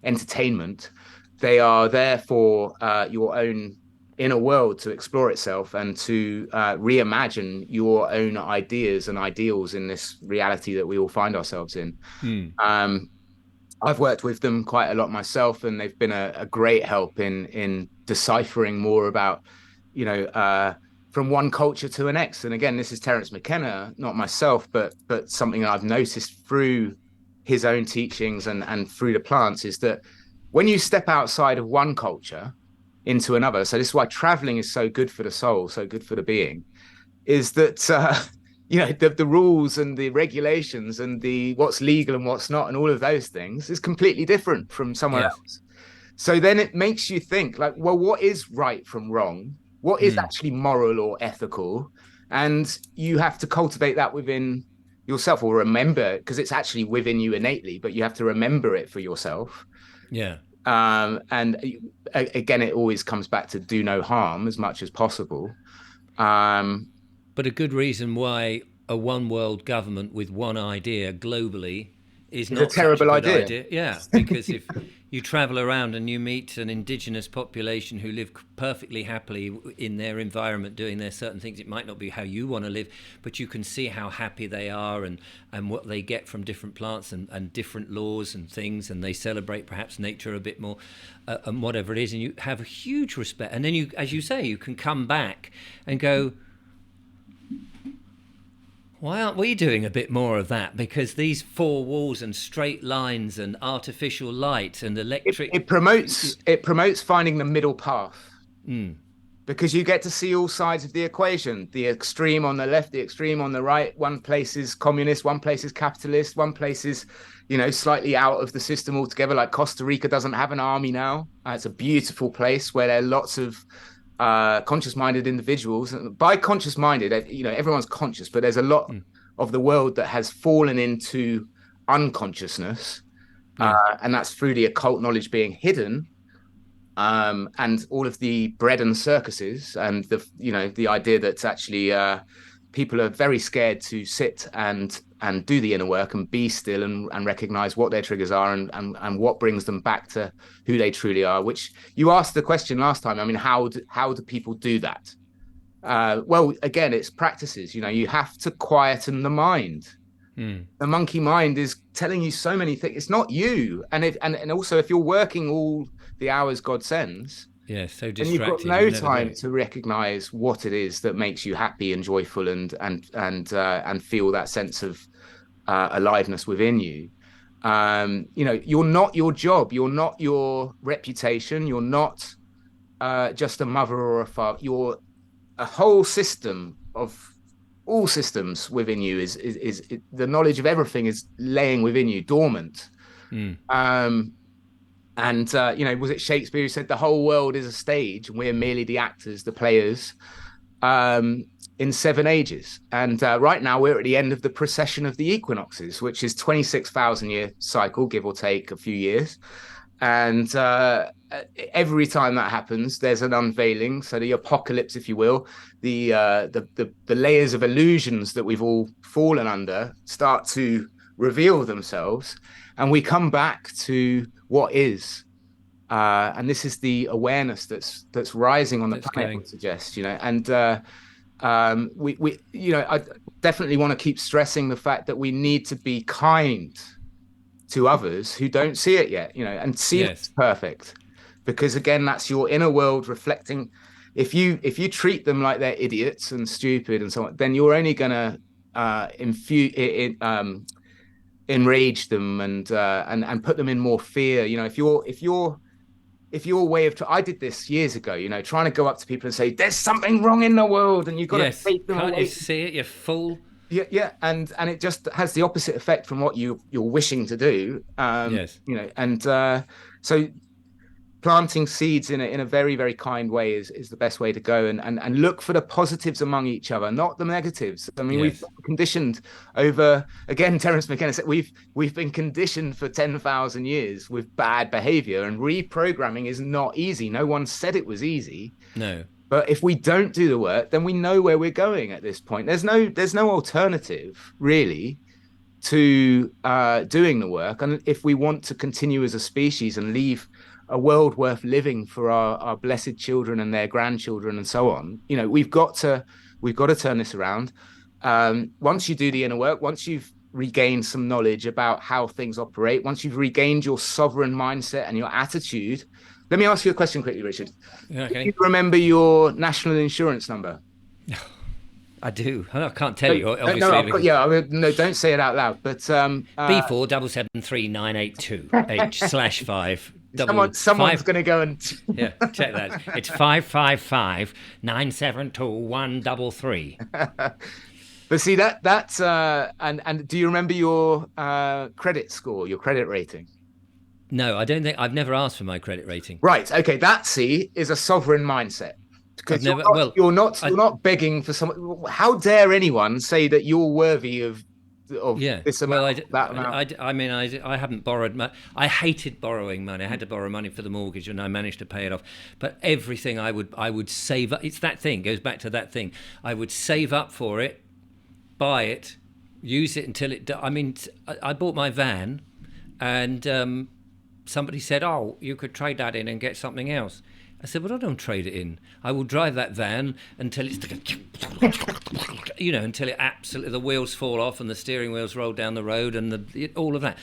entertainment. They are there for your own inner world to explore itself and to reimagine your own ideas and ideals in this reality that we all find ourselves in. I've worked with them quite a lot myself, and they've been a great help in deciphering more about, from one culture to the next. And again, this is Terence McKenna, not myself, but something that I've noticed through his own teachings and through the plants is that when you step outside of one culture into another, so this is why traveling is so good for the soul, so good for the being, is that the rules and the regulations and the what's legal and what's not and all of those things is completely different from somewhere else. So then it makes you think like, well, what is right from wrong? What is actually moral or ethical? And you have to cultivate that within yourself, or remember, because it's actually within you innately, but you have to remember it for yourself. Yeah. And again, it always comes back to do no harm as much as possible. But a good reason why a one world government with one idea globally is not a terrible such a good idea. Yeah, because if You travel around and you meet an indigenous population who live perfectly happily in their environment, doing their certain things. It might not be how you want to live, but you can see how happy they are and what they get from different plants and different laws and things, and they celebrate perhaps nature a bit more and whatever it is, and you have a huge respect. And then you, as you say, you can come back and go, why aren't we doing a bit more of that? Because these four walls and straight lines and artificial light and electric... It promotes finding the middle path. Because you get to see all sides of the equation, the extreme on the left, the extreme on the right. One place is communist, one place is capitalist, one place is, slightly out of the system altogether. Like Costa Rica doesn't have an army now. It's a beautiful place where there are lots of conscious-minded individuals. By conscious-minded, everyone's conscious, but there's a lot of the world that has fallen into unconsciousness, and that's through the occult knowledge being hidden, and all of the bread and circuses, and the idea that actually people are very scared to sit and do the inner work and be still and recognize what their triggers are and what brings them back to who they truly are. Which you asked the question last time. I mean, how do people do that? Well, again, it's practices. You have to quieten the mind. The monkey mind is telling you so many things. It's not you. And also, if you're working all the hours God sends, so distracted, and you've got no time to recognize what it is that makes you happy and joyful and feel that sense of aliveness within you. You're not your job. You're not your reputation. You're not just a mother or a father. You're a whole system of all systems within you. Is the knowledge of everything is laying within you, dormant. Was it Shakespeare who said the whole world is a stage and we're merely the actors, the players, in 7 ages? And right now we're at the end of the precession of the equinoxes, which is 26,000 year cycle, give or take a few years. And every time that happens, there's an unveiling. So the apocalypse, if you will, the layers of illusions that we've all fallen under start to reveal themselves, and we come back to what is. And this is the awareness that's rising on the planet, I would suggest, and I definitely want to keep stressing the fact that we need to be kind to others who don't see it yet, and see it's perfect, because again, that's your inner world reflecting. If you treat them like they're idiots and stupid and so on, then you're only going to enrage them and put them in more fear. If your way of I did this years ago, trying to go up to people and say there's something wrong in the world and you've got to take them Can't away. You see it? You're full. And it just has the opposite effect from what you're wishing to do. So planting seeds in a very, very kind way is the best way to go, and look for the positives among each other, not the negatives. I mean, we've been conditioned over, again, Terence McKenna said, we've been conditioned for 10,000 years with bad behavior, and reprogramming is not easy. No one said it was easy. No. But if we don't do the work, then we know where we're going at this point. There's no alternative, really, to doing the work. And if we want to continue as a species and leave a world worth living for our blessed children and their grandchildren and so on, we've got to turn this around. Once you do the inner work, once you've regained some knowledge about how things operate, once you've regained your sovereign mindset and your attitude. Let me ask you a question quickly, Richard. Okay. Do you remember your national insurance number? I do. I can't tell you, obviously. No, don't say it out loud. But B4773982 H/5. Someone's going to go and check that. It's 555972133. But see that's and do you remember your credit score, your credit rating? No, I don't think. I've never asked for my credit rating. Right. Okay. That is a sovereign mindset. Because you're not begging for someone. How dare anyone say that you're worthy of this amount? I haven't borrowed money. I hated borrowing money. I had to borrow money for the mortgage, and I managed to pay it off. But everything I would save up. It's that thing. Goes back to that thing. I would save up for it, buy it, use it until it. I mean, I bought my van, and somebody said, "Oh, you could trade that in and get something else." I said, "Well, I don't trade it in. I will drive that van until it's, until it absolutely the wheels fall off and the steering wheels roll down the road and all of that,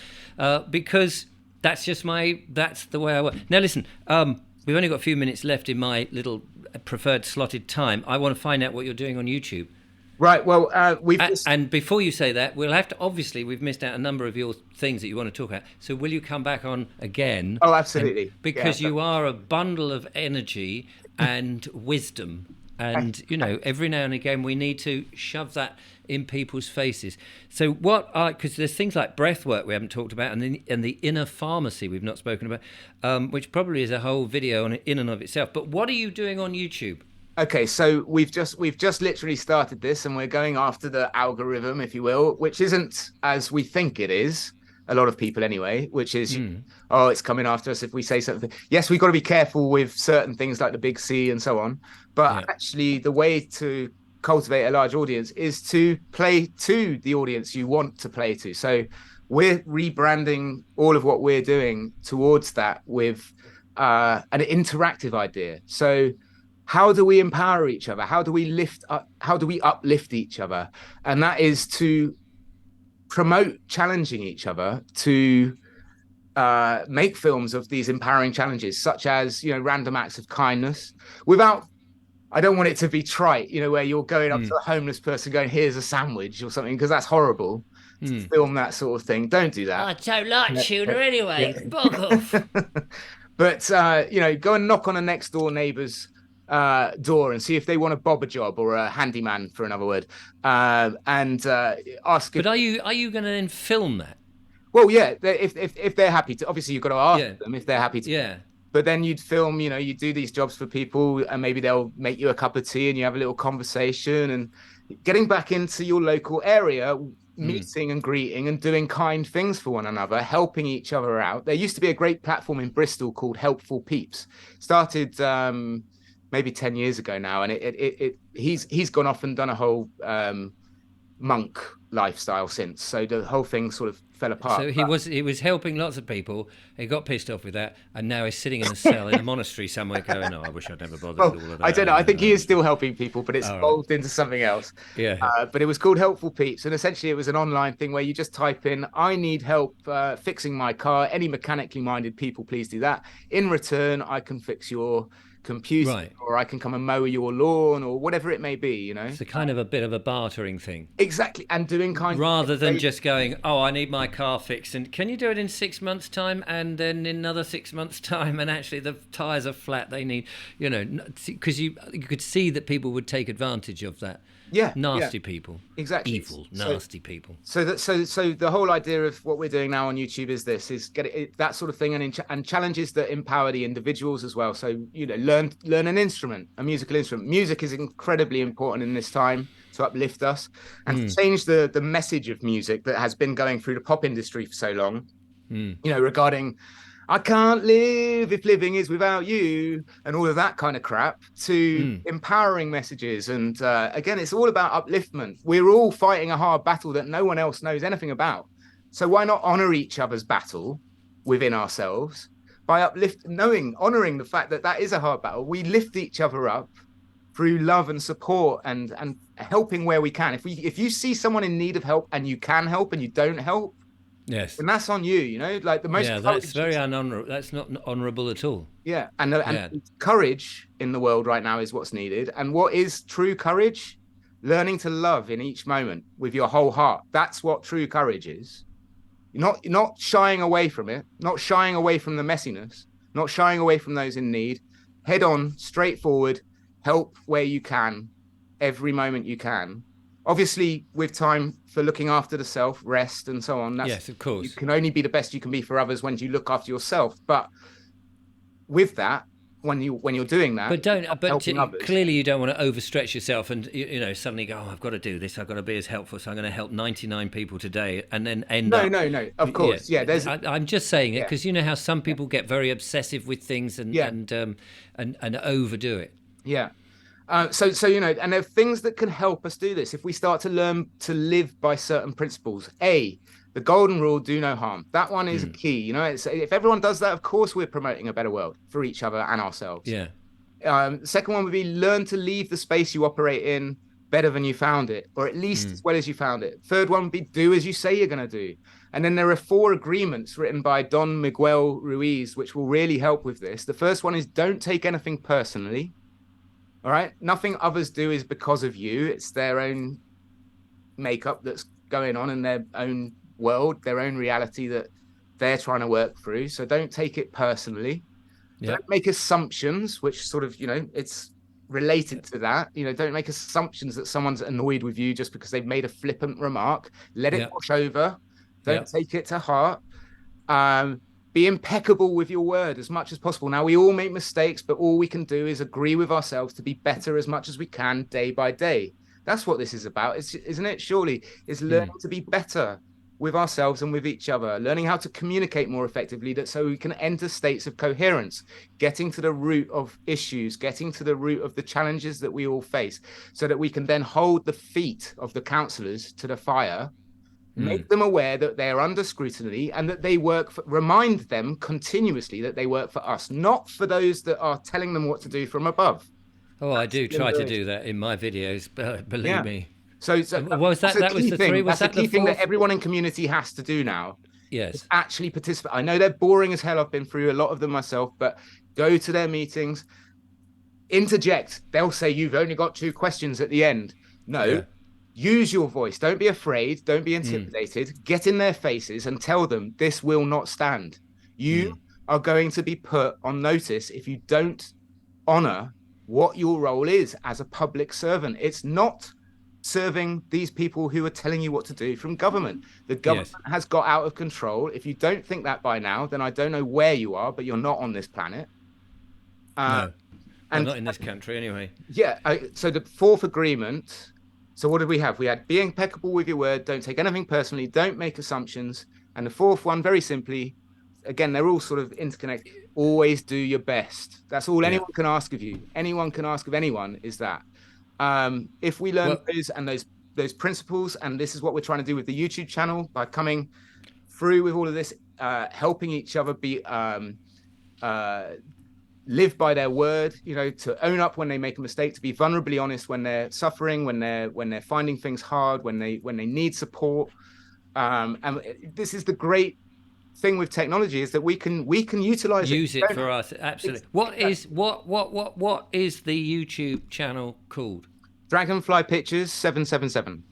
because that's the way I work." Now, listen, we've only got a few minutes left in my little preferred slotted time. I want to find out what you're doing on YouTube. Right. Well, and before you say that, we'll have to. Obviously, we've missed out a number of your things that you want to talk about. So, will you come back on again? Oh, absolutely. Because you are a bundle of energy and wisdom, and every now and again we need to shove that in people's faces. So, because there's things like breath work we haven't talked about, and the inner pharmacy we've not spoken about, which probably is a whole video in and of itself. But what are you doing on YouTube? Okay, so we've just literally started this, and we're going after the algorithm, if you will, which isn't as we think it is. A lot of people, anyway, which is, it's coming after us if we say something. Yes, we've got to be careful with certain things like the big C and so on. But actually, the way to cultivate a large audience is to play to the audience you want to play to. So we're rebranding all of what we're doing towards that with an interactive idea. So how do we empower each other? How do we uplift each other? And that is to promote challenging each other, to make films of these empowering challenges, such as, random acts of kindness, without, I don't want it to be trite, where you're going up to a homeless person going, "Here's a sandwich" or something, because that's horrible to film that sort of thing. Don't do that. I don't like tuna anyway. Bog off. But, go and knock on a next door neighbor's door and see if they want a bobber job, or a handyman for another word, and ask. But are you going to then film that? Well, yeah, if they're happy to. Obviously, you've got to ask them if they're happy to. Yeah. But then you'd film, you do these jobs for people, and maybe they'll make you a cup of tea and you have a little conversation, and getting back into your local area, meeting and greeting and doing kind things for one another, helping each other out. There used to be a great platform in Bristol called Helpful Peeps. Started maybe 10 years ago now, and he's gone off and done a whole monk lifestyle since. So the whole thing sort of fell apart. So he was helping lots of people. He got pissed off with that, and now he's sitting in a cell in a monastery somewhere, going, "Oh, I wish I'd never bothered with all of that." I don't know. I think he is still helping people, but it's evolved into something else. Yeah. But it was called Helpful Peeps, and essentially it was an online thing where you just type in, "I need help fixing my car. Any mechanically minded people, please do that. In return, I can fix your computer, or I can come and mow your lawn," or whatever it may be, It's a kind of a bit of a bartering thing. Exactly. And doing rather than just going, "Oh, I need my car fixed, and can you do it in 6 months' time?" And then in another 6 months' time, and actually the tyres are flat. They need, because you could see that people would take advantage of that. Yeah, nasty people. Exactly. Evil, nasty people. So the whole idea of what we're doing now on YouTube is get it, that sort of thing, and challenges that empower the individuals as well. So learn an instrument, a musical instrument. Music is incredibly important in this time to uplift us and to change the message of music that has been going through the pop industry for so long. Regarding, "I can't live if living is without you," and all of that kind of crap, to empowering messages. And again, it's all about upliftment. We're all fighting a hard battle that no one else knows anything about. So why not honor each other's battle within ourselves by honoring the fact that is a hard battle. We lift each other up through love and support and helping where we can. If you see someone in need of help and you can help and you don't help, yes, and that's on you, like the most. Yeah, that's very unhonorable. That's not honorable at all. Yeah, and courage in the world right now is what's needed. And what is true courage? Learning to love in each moment with your whole heart. That's what true courage is. Not shying away from it, not shying away from the messiness, not shying away from those in need. Head on, straightforward, help where you can, every moment you can. Obviously, with time for looking after the self, rest and so on. Yes, of course. You can only be the best you can be for others when you look after yourself. But with that, when you're doing that, clearly you don't want to overstretch yourself and suddenly go, "Oh, I've got to do this. I've got to be as helpful, so I'm going to help 99 people today," and then end up. No. Of course, yeah. I'm just saying it because you know how some people get very obsessive with things and overdo it. Yeah. So and there are things that can help us do this if we start to learn to live by certain principles. The golden rule, do no harm. That one is key. You know, if everyone does that, of course, we're promoting a better world for each other and ourselves. Yeah. The second one would be learn to leave the space you operate in better than you found it, or at least as well as you found it. Third one would be do as you say you're going to do. And then there are 4 agreements written by Don Miguel Ruiz, which will really help with this. The first one is don't take anything personally. All right. Nothing others do is because of you. It's their own makeup that's going on in their own world, their own reality that they're trying to work through. So don't take it personally. Yep. Don't make assumptions, which sort of, you know, it's related to that. You know, don't make assumptions that someone's annoyed with you just because they've made a flippant remark. Let it wash over. Don't take it to heart. Be impeccable with your word as much as possible. Now, we all make mistakes, but all we can do is agree with ourselves to be better as much as we can day by day. That's what this is about, isn't it? Surely, it's learning to be better with ourselves and with each other, learning how to communicate more effectively so we can enter states of coherence, getting to the root of issues, getting to the root of the challenges that we all face, so that we can then hold the feet of the counselors to the fire, make them aware that they are under scrutiny and that they remind them continuously that they work for us, not for those that are telling them what to do from above. Oh, I do try to do that in my videos, believe me. So was that was the 3? Was that the 4th? That's the key thing that everyone in community has to do now. Yes. Actually participate. I know they're boring as hell. I've been through a lot of them myself, but go to their meetings, interject. They'll say, you've only got 2 questions at the end. No, use your voice. Don't be afraid. Don't be intimidated. Get in their faces and tell them this will not stand. You are going to be put on notice if you don't honor what your role is as a public servant. It's not serving these people who are telling you what to do from government. The government has got out of control. If you don't think that by now, then I don't know where you are, but you're not on this planet. No, and not in this country anyway. Yeah. So the 4th agreement. So what did we have? We had be impeccable with your word. Don't take anything personally. Don't make assumptions. And the 4th one, very simply, again, they're all sort of interconnected. Always do your best. That's all anyone can ask of you. Anyone can ask of anyone is that. If we learn those and those principles, and this is what we're trying to do with the YouTube channel by coming through with all of this, helping each other be live by their word, you know, to own up when they make a mistake, to be vulnerably honest when they're suffering, when they're finding things hard, when they need support. And this is the great thing with technology, is that we can utilize use it for us. Absolutely. What is the YouTube channel called? Dragonfly Pictures 777.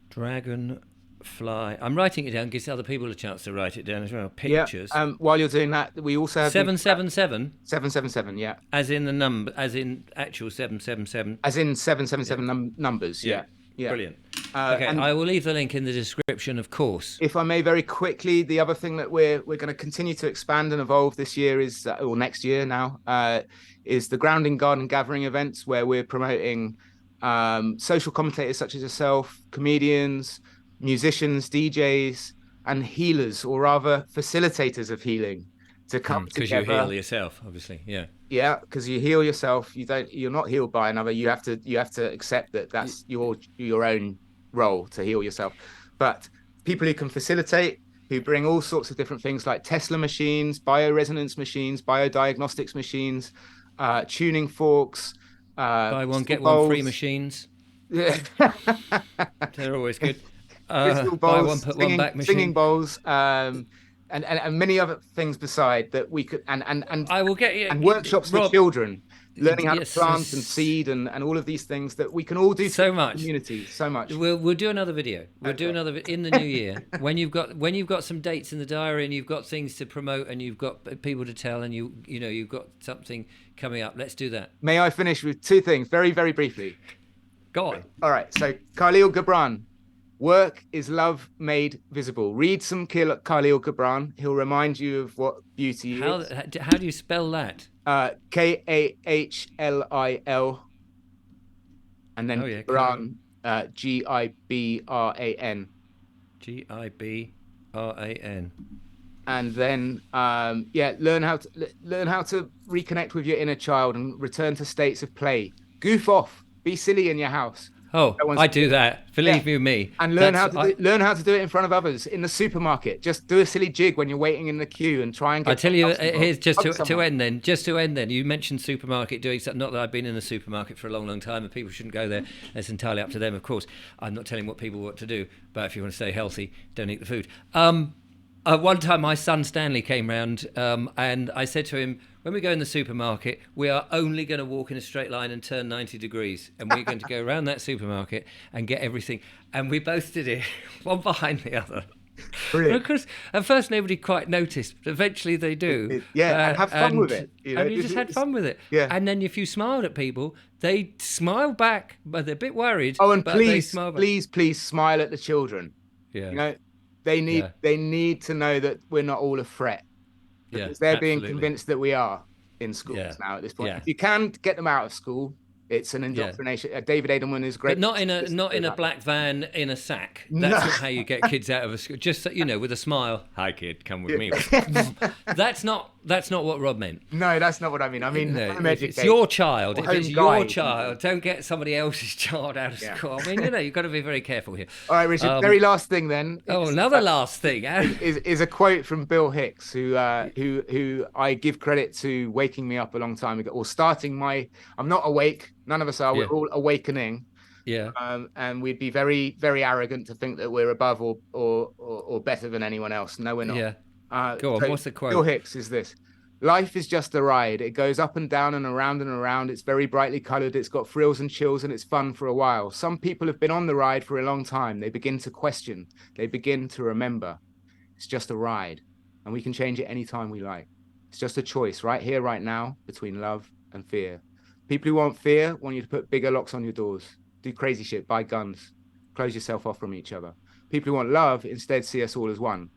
Dragonfly. I'm writing it down. Gives other people a chance to write it down as well. Pictures. Yeah. While you're doing that, we also have 777. 777. Yeah. As in the number. As in actual 777. As in 777 numbers. Yeah. Yeah. Brilliant. Okay, and I will leave the link in the description, of course. If I may, very quickly, the other thing that we're going to continue to expand and evolve this year is, or next year now, is the Grounding Garden Gathering events, where we're promoting social commentators such as yourself, comedians, musicians, DJs, and healers, or rather facilitators of healing, to come together. Because you heal yourself, obviously. Yeah, because you heal yourself. You're not healed by another. You have to accept that that's your own role to heal yourself. But people who can facilitate, who bring all sorts of different things like Tesla machines, bioresonance machines, biodiagnostics machines, tuning forks, buy one get one free machines. Yeah. They're always good. Crystal bowls, buy one put one back machine. Singing bowls. And many other things beside that we could, and I will get you, and workshops Rob, for children, learning how to plant and seed and all of these things that we can all do so much community so much. We'll do another video. We'll do another in the new year when you've got some dates in the diary and you've got things to promote and you've got people to tell and you've got something coming up. Let's do that. May I finish with 2 things very, very briefly? Go on. All right. So Khalil Gibran. Work is love made visible. Read some Khalil Gibran. He'll remind you of what beauty is. How do you spell that? Kahlil. And then Gibran, Gibran. Gibran. And then learn how to reconnect with your inner child and return to states of play. Goof off. Be silly in your house. Oh, No one's- I do that. Believe you me. And learn how to do it in front of others in the supermarket. Just do a silly jig when you're waiting in the queue and try and get. I tell you, here's just Hug to someone. end then. Just to end then. You mentioned supermarket doing something. Not that I've been in a supermarket for a long, long time, and people shouldn't go there. It's entirely up to them, of course. I'm not telling what people what to do, but if you want to stay healthy, don't eat the food. One time, my son Stanley came round, and I said to him, when we go in the supermarket, we are only going to walk in a straight line and turn 90 degrees. And we're going to go around that supermarket and get everything. And we both did it, one behind the other. Brilliant. Because at first nobody quite noticed, but eventually they do. And have fun with it. And you just had fun with it. Yeah. And then if you smiled at people, they smile back, but they're a bit worried. Oh, and but they please, smile back. please smile at the children. Yeah. You know, they need to know that we're not all a threat. Because they're being convinced that we are in schools now at this point. Yeah. If you can get them out of school, it's an indoctrination. David Edelman is great. But not in a black van in a sack. That's not how you get kids out of a school. Just with a smile. Hi, kid, come with me. That's not what Rob meant. No, that's not what I mean. I mean, if it's your child, don't get somebody else's child out of school. I mean, you've got to be very careful here. All right, Richard. Very last thing then. Another last thing is a quote from Bill Hicks, who I give credit to waking me up a long time ago, or starting my. I'm not awake. None of us are. We're all awakening. Yeah. And we'd be very, very arrogant to think that we're above or better than anyone else. No, we're not. Yeah. Go on. What's the quote? Bill Hicks is this: life is just a ride. It goes up and down and around and around. It's very brightly colored. It's got frills and chills, and it's fun for a while. Some people have been on the ride for a long time. They begin to question. They begin to remember. It's just a ride, and we can change it anytime we like. It's just a choice right here, right now, between love and fear. People who want fear want you to put bigger locks on your doors, do crazy shit, buy guns, close yourself off from each other. People who want love instead see us all as one.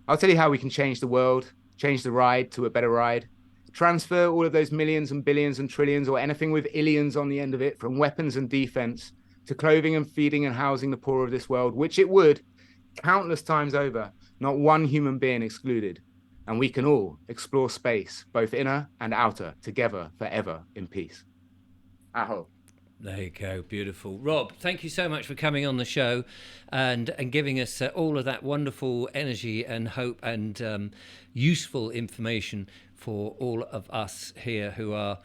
I'll tell you how we can change the world, change the ride to a better ride. Transfer all of those millions and billions and trillions, or anything with illions on the end of it, from weapons and defense to clothing and feeding and housing the poor of this world, which it would countless times over, not one human being excluded. And we can all explore space, both inner and outer, together, forever, in peace. Aho. There you go, beautiful. Rob, thank you so much for coming on the show and giving us all of that wonderful energy and hope and useful information for all of us here who are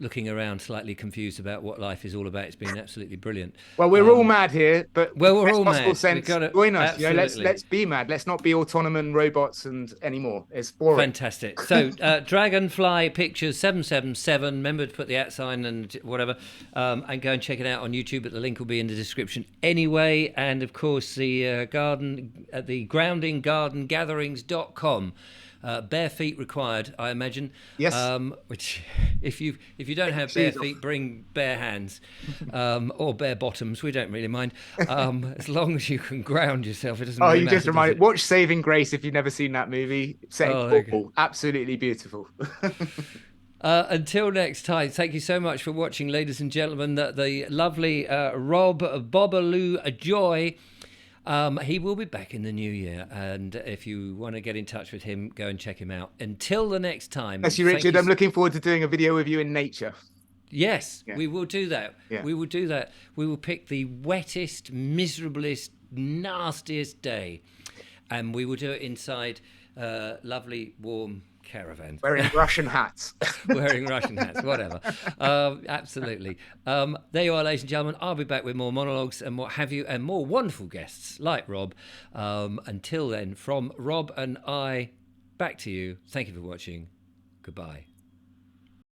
looking around slightly confused about what life is all about. It's been absolutely brilliant. Well, we're all mad here, but we're all mad. Sense, join us. Let's be mad. Let's not be autonomous robots and anymore. It's boring. Fantastic. So Dragonfly Pictures 777. Remember to put the @ and whatever, and go and check it out on YouTube. But the link will be in the description anyway. And of course, the groundinggardengatherings.com. Bare feet required, I imagine. Yes. Which, if you don't have bare feet, bring bare hands, or bare bottoms. We don't really mind, as long as you can ground yourself. It doesn't. Really you just reminded. Watch Saving Grace if you've never seen that movie. Football, absolutely beautiful. Until next time, thank you so much for watching, ladies and gentlemen. The lovely Rob Babaloo Joy. He will be back in the new year, and if you want to get in touch with him, go and check him out. Until the next time. Thank you, Richard. I'm looking forward to doing a video with you in nature. Yes, we will do that. Yeah. We will do that. We will pick the wettest, miserablest, nastiest day, and we will do it inside lovely, warm caravans. Wearing Russian hats. Wearing Russian hats, whatever. Absolutely. There you are, ladies and gentlemen. I'll be back with more monologues and what have you, and more wonderful guests like Rob. Until then, from Rob and I, back to you. Thank you for watching. Goodbye.